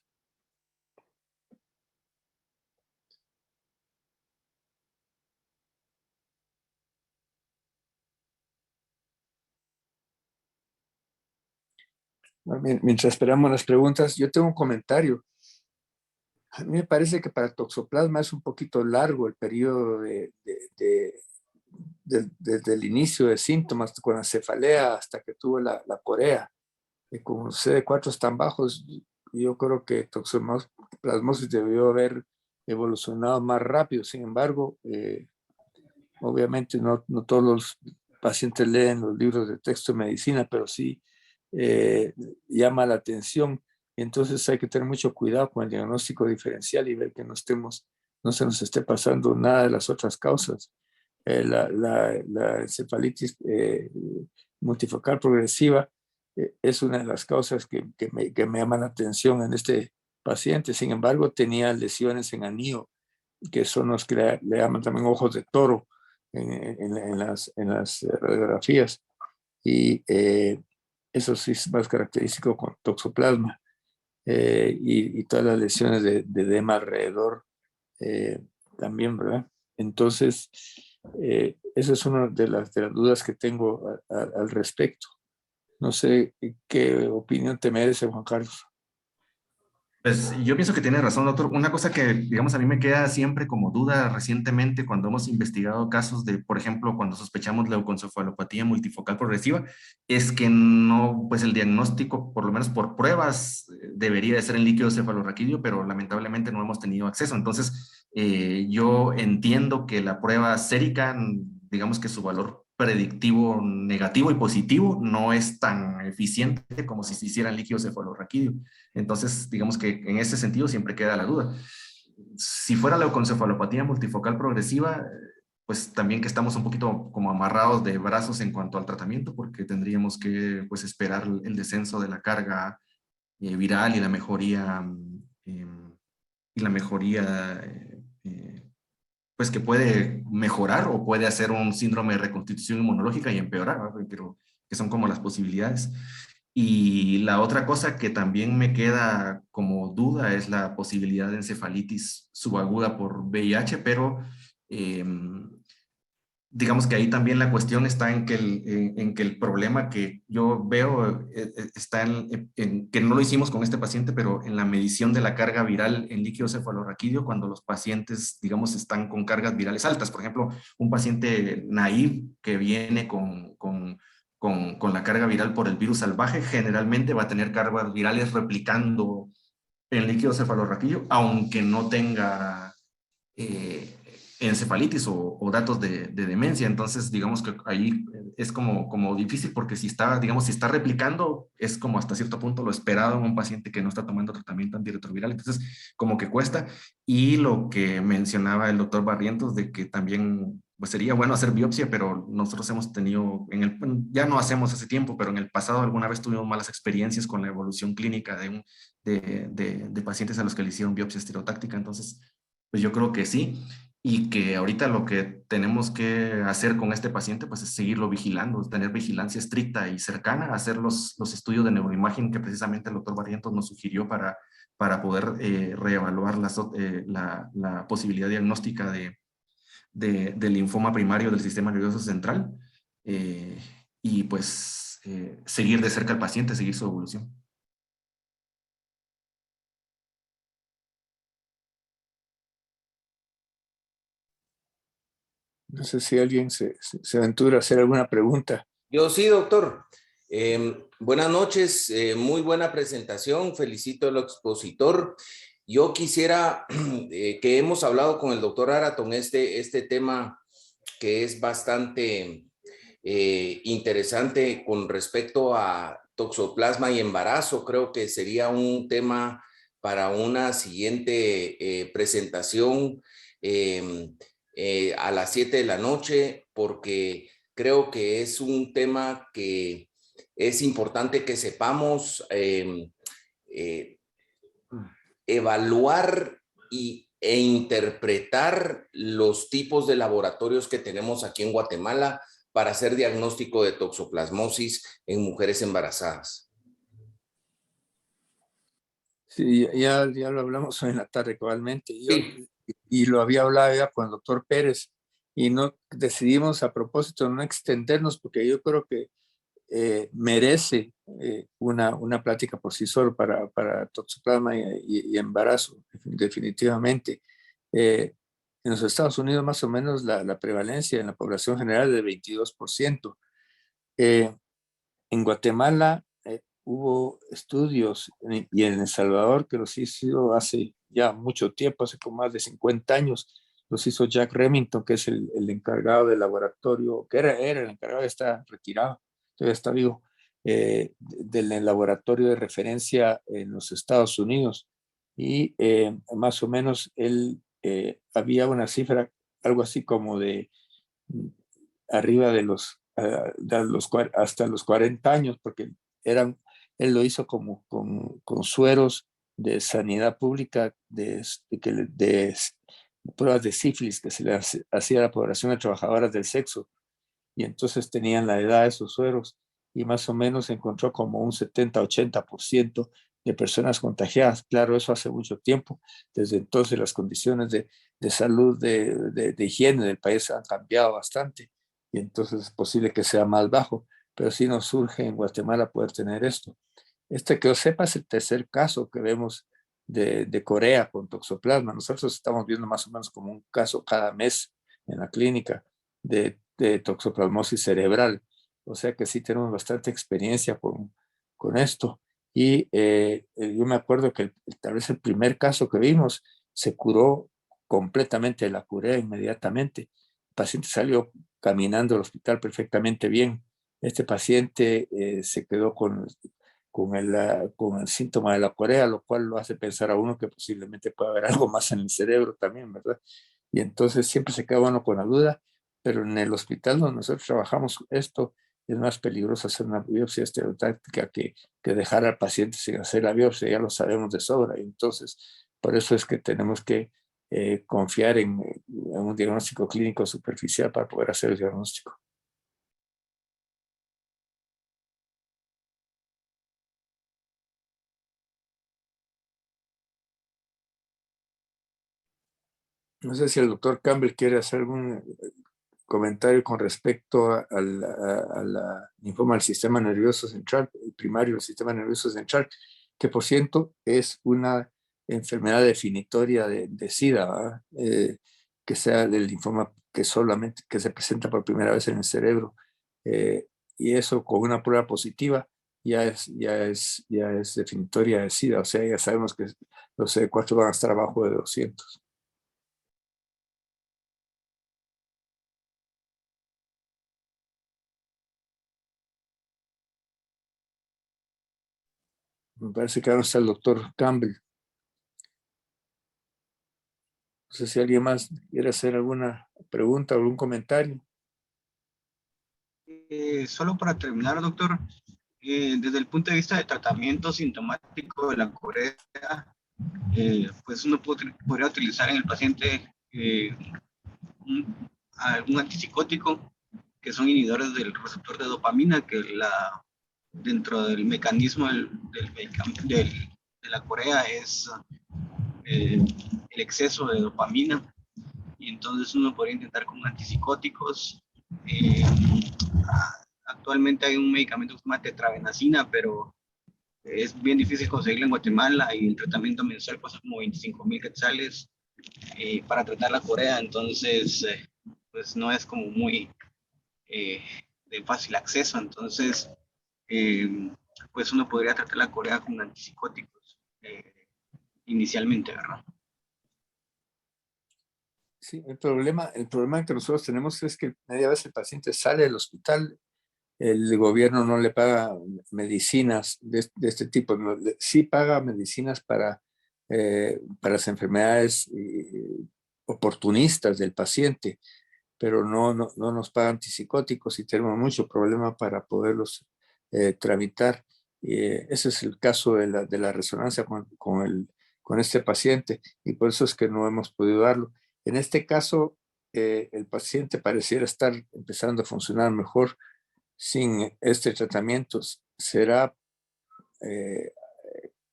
Mientras esperamos las preguntas, yo tengo un comentario. A mí me parece que para toxoplasma es un poquito largo el periodo desde el inicio de síntomas con la cefalea hasta que tuvo la corea. Y con los CD4 tan bajos, yo creo que toxoplasmosis debió haber evolucionado más rápido. Sin embargo, obviamente no todos los pacientes leen los libros de texto de medicina, pero sí llama la atención. Entonces hay que tener mucho cuidado con el diagnóstico diferencial y ver que no no se nos esté pasando nada de las otras causas. La encefalitis multifocal progresiva es una de las causas que me llaman la atención en este paciente. Sin embargo, tenía lesiones en anillo, que son los que le llaman también ojos de toro en las radiografías. Y eso sí es más característico con toxoplasma y todas las lesiones de edema alrededor también, ¿verdad? Entonces, esa es una de las dudas que tengo al respecto. No sé qué opinión te merece, Juan Carlos. Pues yo pienso que tiene razón, doctor. Una cosa que, digamos, a mí me queda siempre como duda recientemente cuando hemos investigado casos de, por ejemplo, cuando sospechamos leucoencefalopatía multifocal progresiva, es que no, pues el diagnóstico, por lo menos por pruebas, debería de ser en líquido cefalorraquídeo, pero lamentablemente no hemos tenido acceso. Entonces, yo entiendo que la prueba sérica, digamos que su valor predictivo negativo y positivo no es tan eficiente como si se hiciera en líquido cefalorraquídeo. Entonces, digamos que en ese sentido siempre queda la duda. Si fuera leucoencefalopatía multifocal progresiva, pues también que estamos un poquito como amarrados de brazos en cuanto al tratamiento, porque tendríamos que pues esperar el descenso de la carga viral y la mejoría, pues que puede mejorar o puede hacer un síndrome de reconstitución inmunológica y empeorar, ¿verdad? Pero que son como las posibilidades. Y la otra cosa que también me queda como duda es la posibilidad de encefalitis subaguda por VIH, pero eh, digamos que ahí también la cuestión está en que el problema que yo veo está en que no lo hicimos con este paciente, pero en la medición de la carga viral en líquido cefalorraquídeo cuando los pacientes, digamos, están con cargas virales altas. Por ejemplo, un paciente naive que viene con la carga viral por el virus salvaje, generalmente va a tener cargas virales replicando en líquido cefalorraquídeo, aunque no tenga encefalitis o datos de demencia. Entonces, digamos que ahí es como difícil porque si está, digamos, si está replicando, es como hasta cierto punto lo esperado en un paciente que no está tomando tratamiento antirretroviral. Entonces, como que cuesta. Y lo que mencionaba el doctor Barrientos de que también pues sería bueno hacer biopsia, pero nosotros hemos tenido, ya no hacemos hace tiempo, pero en el pasado alguna vez tuvimos malas experiencias con la evolución clínica de pacientes a los que le hicieron biopsia estereotáctica. Entonces, pues yo creo que sí, y que ahorita lo que tenemos que hacer con este paciente pues es seguirlo vigilando, tener vigilancia estricta y cercana, hacer los estudios de neuroimagen que precisamente el doctor Barrientos nos sugirió para poder reevaluar la posibilidad diagnóstica de linfoma primario del sistema nervioso central y pues seguir de cerca al paciente, seguir su evolución. No sé si alguien se aventura a hacer alguna pregunta. Yo sí, doctor. Buenas noches, muy buena presentación, felicito al expositor. Yo quisiera, que hemos hablado con el doctor Araton, este tema que es bastante interesante con respecto a toxoplasma y embarazo. Creo que sería un tema para una siguiente presentación a las 7 de la noche, porque creo que es un tema que es importante que sepamos evaluar e interpretar los tipos de laboratorios que tenemos aquí en Guatemala para hacer diagnóstico de toxoplasmosis en mujeres embarazadas. Sí, ya lo hablamos hoy en la tarde probablemente. Sí. Y lo había hablado ya con el doctor Pérez y no decidimos a propósito no extendernos porque yo creo que merece una plática por sí solo para toxoplasma y embarazo, definitivamente. En los Estados Unidos más o menos la prevalencia en la población general es del 22%. En Guatemala hubo estudios y en El Salvador que los hizo hace ya mucho tiempo, hace como más de 50 años, los hizo Jack Remington, que es el encargado del laboratorio, que era el encargado, está retirado, todavía está vivo, del laboratorio de referencia en los Estados Unidos. Y más o menos él había una cifra, algo así como de arriba de hasta los 40 años, porque él lo hizo como con sueros de sanidad pública, de pruebas de sífilis que se le hacía a la población de trabajadoras del sexo, y entonces tenían la edad de esos sueros, y más o menos encontró como un 70-80% de personas contagiadas. Claro, eso hace mucho tiempo. Desde entonces las condiciones de salud, de higiene del país han cambiado bastante, y entonces es posible que sea más bajo, pero sí nos surge en Guatemala poder tener esto. Este, que yo sepa, es el tercer caso que vemos de Corea con toxoplasma. Nosotros estamos viendo más o menos como un caso cada mes en la clínica de toxoplasmosis cerebral. O sea que sí tenemos bastante experiencia con esto. Y yo me acuerdo que tal vez el primer caso que vimos se curó completamente de la Corea inmediatamente. El paciente salió caminando al hospital perfectamente bien. Este paciente se quedó con el síntoma de la Corea, lo cual lo hace pensar a uno que posiblemente pueda haber algo más en el cerebro también, ¿verdad? Y entonces siempre se queda uno con la duda, pero en el hospital donde nosotros trabajamos esto es más peligroso hacer una biopsia estereotáctica que dejar al paciente sin hacer la biopsia, ya lo sabemos de sobra. Y entonces, por eso es que tenemos que confiar en un diagnóstico clínico superficial para poder hacer el diagnóstico. No sé si el doctor Campbell quiere hacer algún comentario con respecto a la linfoma del sistema nervioso central, el primario del sistema nervioso central, que por cierto es una enfermedad definitoria de SIDA, que sea del linfoma que solamente que se presenta por primera vez en el cerebro, eh, y eso con una prueba positiva ya es definitoria de SIDA, o sea, ya sabemos que los CD4 van a estar abajo de 200. Me parece que ahora está el doctor Campbell. No sé si alguien más quiere hacer alguna pregunta o algún comentario. Solo para terminar, doctor, desde el punto de vista de tratamiento sintomático de la Corea, pues uno podría utilizar en el paciente algún antipsicótico que son inhibidores del receptor de dopamina, que dentro del mecanismo de la Corea es el exceso de dopamina, y entonces uno podría intentar con antipsicóticos. Eh, Actualmente hay un medicamento que se llama tetrabenazina, pero es bien difícil conseguirlo en Guatemala, y el tratamiento mensual cuesta como 25,000 quetzales para tratar la Corea, entonces pues no es como muy eh, de fácil acceso. Entonces eh, pues uno podría tratar la Corea con antipsicóticos inicialmente, ¿verdad? Sí, el problema que nosotros tenemos es que media vez el paciente sale del hospital, el gobierno no le paga medicinas de este tipo. Sí paga medicinas para las enfermedades oportunistas del paciente, pero no nos paga antipsicóticos, y tenemos mucho problema para poderlos tramitar. Ese es el caso de la resonancia con este paciente, y por eso es que no hemos podido darlo. En este caso, el paciente pareciera estar empezando a funcionar mejor sin este tratamiento. ¿Será eh,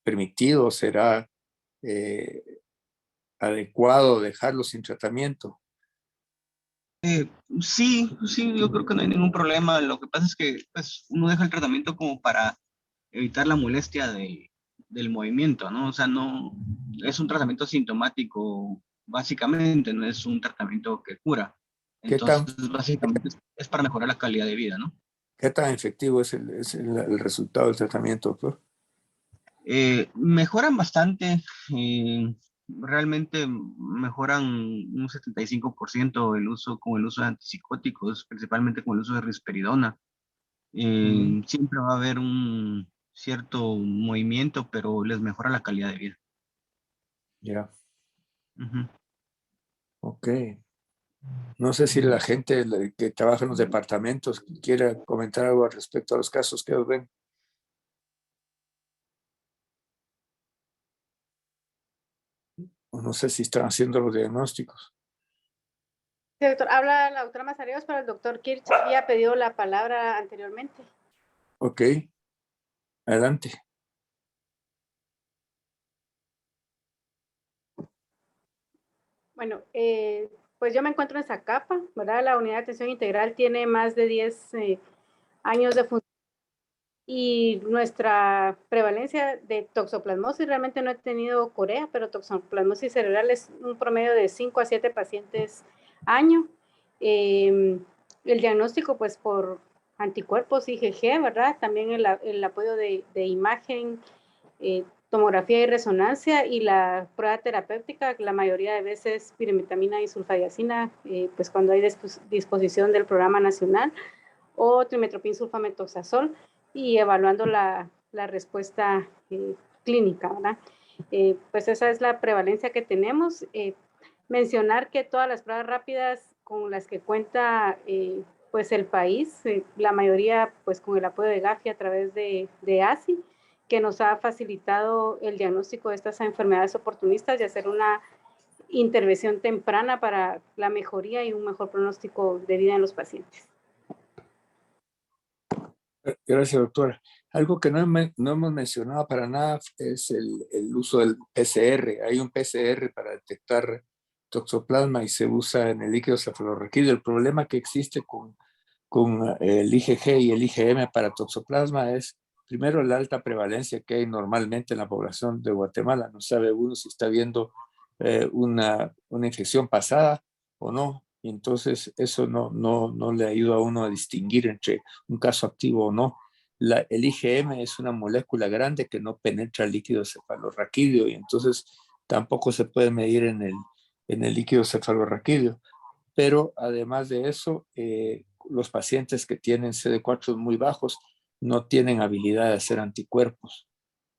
permitido, será eh, adecuado dejarlo sin tratamiento? Sí, sí, yo creo que no hay ningún problema. Lo que pasa es que pues, uno deja el tratamiento como para evitar la molestia del movimiento, ¿no? O sea, no es un tratamiento sintomático, básicamente, no es un tratamiento que cura. ¿Qué Entonces, tan, básicamente es para mejorar la calidad de vida, ¿no? qué tan efectivo es el resultado del tratamiento, doctor? Mejoran bastante, realmente mejoran un 75% con el uso de antipsicóticos, principalmente con el uso de risperidona. Siempre va a haber un cierto movimiento, pero les mejora la calidad de vida. Ya. Ujú. Ok. No sé si la gente que trabaja en los departamentos quiera comentar algo al respecto a los casos que ellos ven. O no sé si están haciendo los diagnósticos. Sí, doctor, habla la doctora Mazariegos, pero el doctor Kirch había pedido la palabra anteriormente. Ok, adelante. Bueno, pues yo me encuentro en Zacapa, ¿verdad? La unidad de atención integral tiene más de 10 años de función y nuestra prevalencia de toxoplasmosis, realmente no he tenido corea, pero toxoplasmosis cerebral es un promedio de 5 a 7 pacientes año. El diagnóstico, pues por anticuerpos IgG, ¿verdad? También el apoyo de imagen, tomografía y resonancia y la prueba terapéutica, la mayoría de veces pirimetamina y sulfadiazina, pues cuando hay disposición del programa nacional, o trimetoprim sulfamethoxazol, y evaluando la respuesta clínica, ¿verdad? Pues esa es la prevalencia que tenemos. Mencionar que todas las pruebas rápidas con las que cuenta pues el país, la mayoría pues con el apoyo de Gafi a través de ASI, que nos ha facilitado el diagnóstico de estas enfermedades oportunistas y hacer una intervención temprana para la mejoría y un mejor pronóstico de vida en los pacientes. Gracias, doctora. Algo que no hemos mencionado para nada es el uso del PCR. Hay un PCR para detectar toxoplasma y se usa en el líquido cefalorraquídeo. El problema que existe con el IgG y el IgM para toxoplasma es, primero, la alta prevalencia que hay normalmente en la población de Guatemala. No sabe uno si está viendo una infección pasada o no. Y entonces eso no le ayuda a uno a distinguir entre un caso activo o no. El IgM es una molécula grande que no penetra el líquido cefalorraquídeo y entonces tampoco se puede medir en el líquido cefalorraquídeo. Pero además de eso, los pacientes que tienen CD4 muy bajos no tienen habilidad de hacer anticuerpos.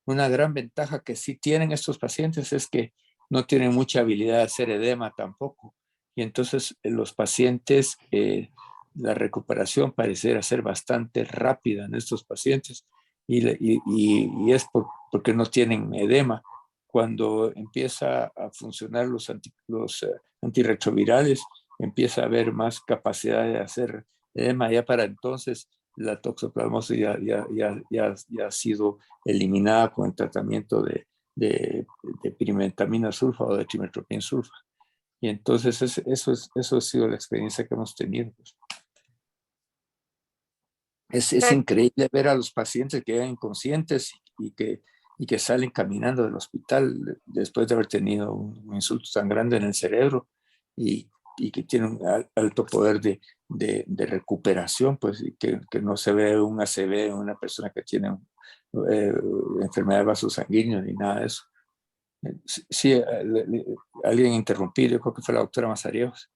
Una gran ventaja que sí tienen estos pacientes es que no tienen mucha habilidad de hacer edema tampoco. Y entonces los pacientes, la recuperación pareciera ser bastante rápida en estos pacientes y es porque no tienen edema. Cuando empieza a funcionar los antirretrovirales, empieza a haber más capacidad de hacer edema. Ya para entonces la toxoplasmosis ya ha sido eliminada con el tratamiento de pirimetamina sulfa o de trimetoprim sulfa. Y entonces eso ha sido la experiencia que hemos tenido. Es increíble ver a los pacientes que quedan inconscientes y que salen caminando del hospital después de haber tenido un insulto tan grande en el cerebro y que tienen un alto poder de recuperación, pues y que no se ve un ACV en una persona que tiene enfermedad de vasos sanguíneos ni nada de eso. Sí, alguien interrumpir, yo creo que fue la doctora Mazariegos.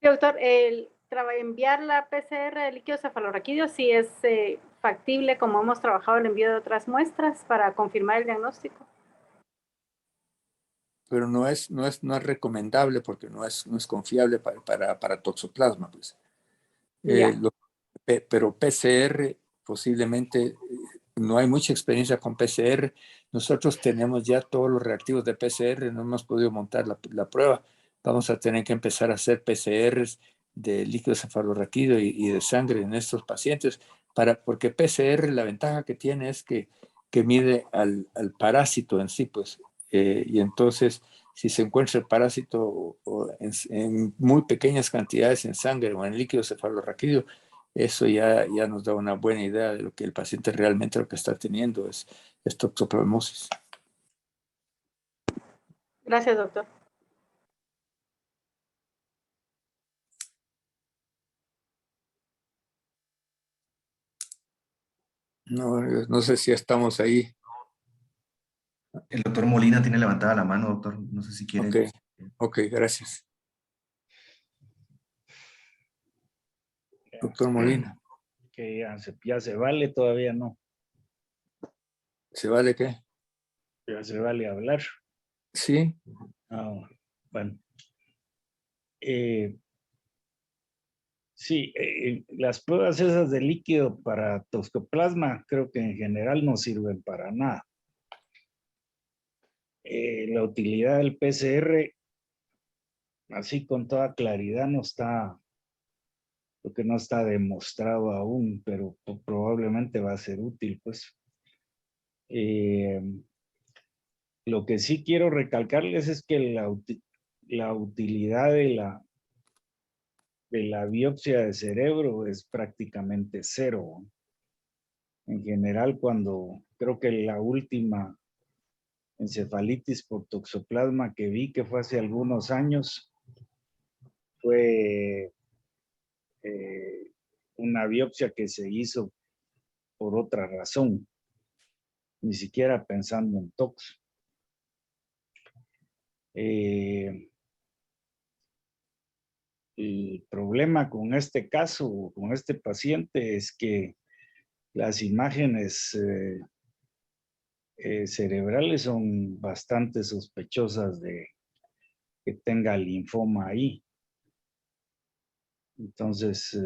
Sí, doctor, enviar la PCR de líquido cefalorraquídeo sí es factible, como hemos trabajado el envío de otras muestras para confirmar el diagnóstico. Pero no es recomendable porque no es confiable para toxoplasma. Pues. Pero PCR posiblemente no hay mucha experiencia con PCR. Nosotros tenemos ya todos los reactivos de PCR, no hemos podido montar la prueba. Vamos a tener que empezar a hacer PCRs de líquido cefalorraquídeo y de sangre en estos pacientes, porque PCR la ventaja que tiene es que mide al parásito en sí, pues, y entonces si se encuentra el parásito en muy pequeñas cantidades en sangre o en líquido cefalorraquídeo, eso ya nos da una buena idea de lo que el paciente realmente lo que está teniendo es toxoplasmosis. Gracias, doctor. No sé si estamos ahí. El doctor Molina tiene levantada la mano, doctor. No sé si quiere. Ok, gracias. Doctor Molina. Que ya se vale, todavía no. ¿Se vale qué? Ya se vale hablar. Sí. Ah, bueno. Sí, las pruebas esas de líquido para toxoplasma creo que en general no sirven para nada. La utilidad del PCR, así con toda claridad, no está, porque no está demostrado aún, pero probablemente va a ser útil, pues. Lo que sí quiero recalcarles es que la utilidad de la biopsia de cerebro es prácticamente cero. En general, cuando creo que la última encefalitis por toxoplasma que vi, que fue hace algunos años, fue una biopsia que se hizo por otra razón, ni siquiera pensando en tox. El problema con este caso, con este paciente, es que las imágenes cerebrales son bastante sospechosas de que tenga linfoma ahí. Entonces,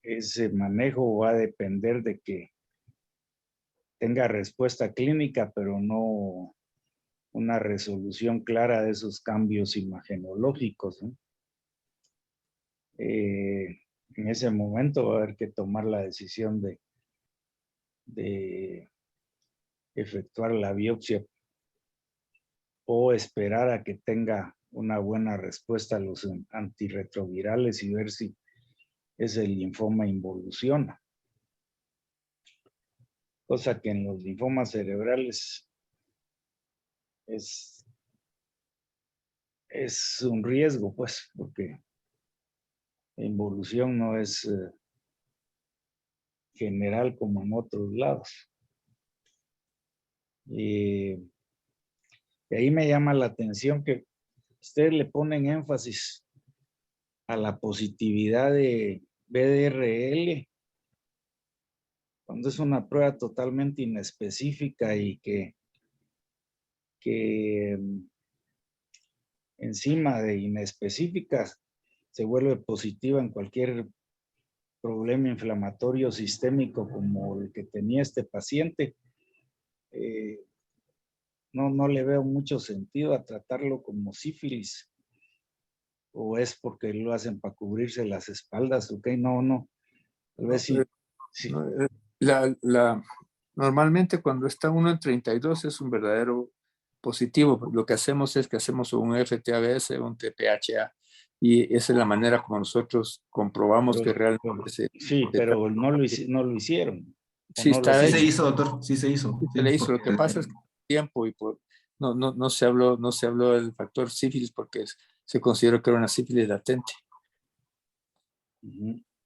ese manejo va a depender de que tenga respuesta clínica, pero no una resolución clara de esos cambios imagenológicos, ¿no? En ese momento va a haber que tomar la decisión de efectuar la biopsia o esperar a que tenga una buena respuesta a los antirretrovirales y ver si ese linfoma involuciona. Cosa que en los linfomas cerebrales es un riesgo, pues, porque la involución no es general como en otros lados. Y ahí me llama la atención que ustedes le ponen énfasis a la positividad de BDRL cuando es una prueba totalmente inespecífica y que encima de inespecíficas se vuelve positiva en cualquier problema inflamatorio sistémico como el que tenía este paciente. No le veo mucho sentido a tratarlo como sífilis. ¿O es porque lo hacen para cubrirse las espaldas? Ok, no. Tal vez sí. Sí. Normalmente cuando está uno en 32 es un verdadero positivo. Lo que hacemos es que hacemos un FTABS, un TPHA, y esa es la manera como nosotros comprobamos que realmente Sí, pero no lo hicieron. Sí, no está Sí hecho. se hizo, doctor, sí se hizo. Sí, se Sí, le hizo. Lo porque- que pasa es que tiempo y no se habló del factor sífilis porque se consideró que era una sífilis latente.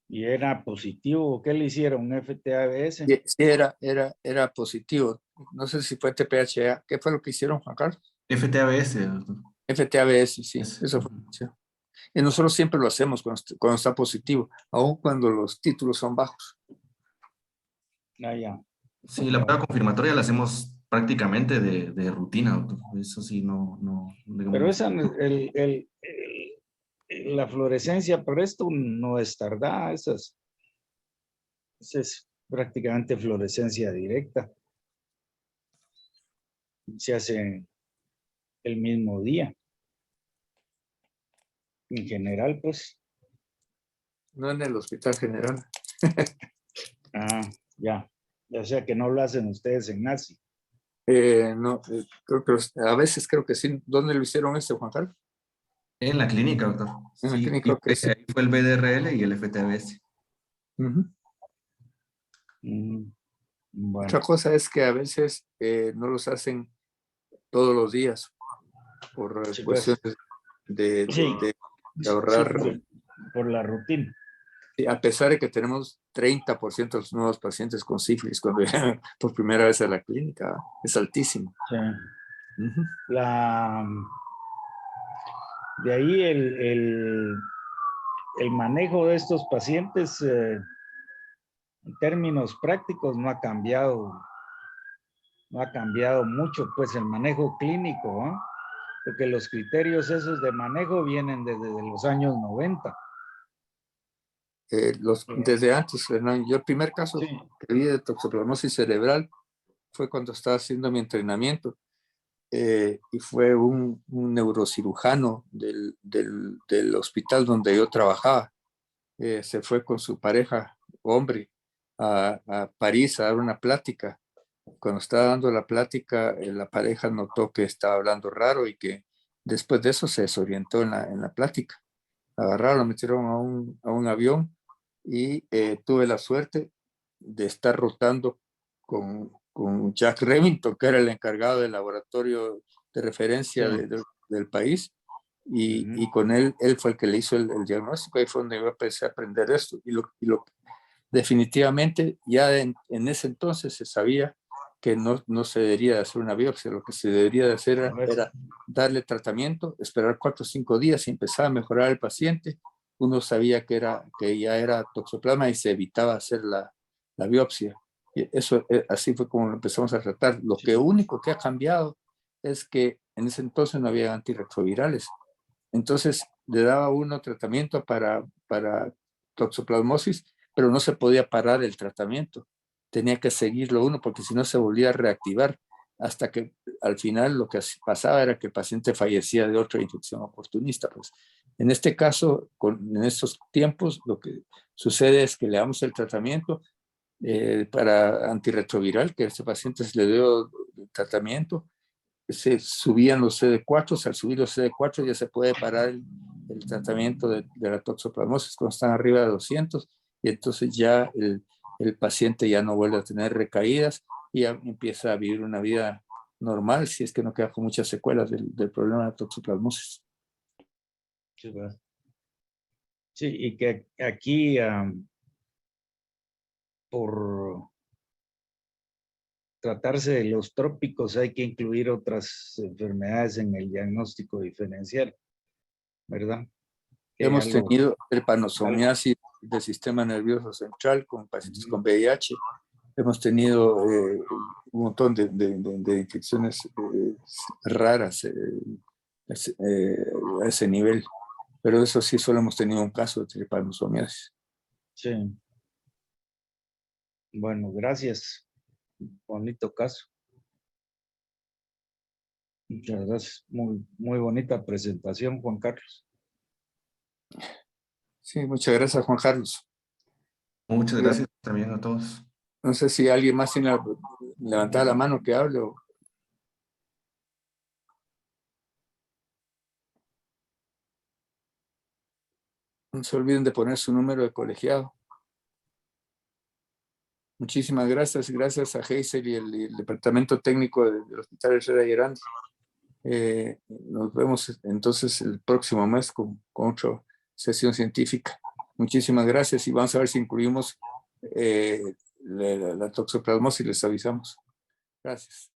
¿Y era positivo? ¿Qué le hicieron? ¿Un FTABS? Sí, era positivo. No sé si fue TPHA. ¿Qué fue lo que hicieron, Juan Carlos? FTABS, doctor. FTABS, sí. Es- Eso fue. Sí. Y nosotros siempre lo hacemos cuando está positivo, aun cuando los títulos son bajos. Ya. Sí, la prueba confirmatoria la hacemos prácticamente de rutina, doctor. Eso sí, Pero digamos, esa, la fluorescencia por esto no es tardada, esa es prácticamente fluorescencia directa. Se hace el mismo día. En general, pues. No en el Hospital General. Ya. O sea que no lo hacen ustedes en NACI. No, creo que a veces creo que sí. ¿Dónde lo hicieron Juan Carlos? en la clínica, doctor. En la Sí, clínica, y creo que sí. ahí fue el BDRL y el FTABS. Bueno. Otra cosa es que a veces no los hacen todos los días por Sí, pues. cuestiones de ahorrar. Sí, por la rutina. A pesar de que tenemos 30% de los nuevos pacientes con sífilis cuando llegan por primera vez a la clínica, es altísimo. Sí. De ahí el manejo de estos pacientes en términos prácticos no ha cambiado mucho, pues el manejo clínico, ¿eh? porque los criterios esos de manejo vienen desde los años 90. Desde antes, Hernán. Yo el primer caso Sí. que vi de toxoplasmosis cerebral fue cuando estaba haciendo mi entrenamiento, y fue un neurocirujano del hospital donde yo trabajaba. Se fue con su pareja, hombre, a París a dar una plática. Cuando estaba dando la plática, la pareja notó que estaba hablando raro y que después de eso se desorientó en la plática. Agarraron, lo metieron a un avión y tuve la suerte de estar rotando con Jack Remington, que era el encargado del laboratorio de referencia Sí. del país, y, Ujú. y con él fue el que le hizo el diagnóstico. Ahí fue donde yo empecé a aprender esto, definitivamente ya en ese entonces se sabía que no se debería de hacer una biopsia. Lo que se debería de hacer era darle tratamiento, esperar 4 o 5 días y empezar a mejorar el paciente. Uno sabía que ya era toxoplasma y se evitaba hacer la biopsia. Y eso, así fue como lo empezamos a tratar. Lo que único que ha cambiado es que en ese entonces no había antirretrovirales. Entonces le daba uno tratamiento para toxoplasmosis, pero no se podía parar el tratamiento. Tenía que seguirlo uno porque si no se volvía a reactivar, hasta que al final lo que pasaba era que el paciente fallecía de otra infección oportunista. Pues en este caso, en estos tiempos, lo que sucede es que le damos el tratamiento para antirretroviral, que a este paciente se le dio el tratamiento, se subían los CD4, al subir los CD4 ya se puede parar el tratamiento de la toxoplasmosis cuando están arriba de 200, y entonces ya el paciente ya no vuelve a tener recaídas y ya empieza a vivir una vida normal, si es que no queda con muchas secuelas del problema de toxoplasmosis. Sí, ¿verdad? Sí, y que aquí por tratarse de los trópicos hay que incluir otras enfermedades en el diagnóstico diferencial, ¿verdad? Hemos tenido tripanosomiasis del sistema nervioso central con pacientes con VIH. Hemos tenido un montón de infecciones raras a ese nivel, pero eso sí, solo hemos tenido un caso de tripanosomiasis. Sí. Bueno, gracias. Bonito caso. Muchas gracias. Muy bonita presentación, Juan Carlos. Sí, muchas gracias, Juan Carlos. Muchas gracias también a todos. No sé si alguien más tiene levantada la mano que hable. No se olviden de poner su número de colegiado. Muchísimas gracias. Gracias a Geisel y el departamento técnico del Hospital Herrera y Hernández. Nos vemos entonces el próximo mes con otra sesión científica. Muchísimas gracias y vamos a ver si incluimos la toxoplasmosis y les avisamos. Gracias.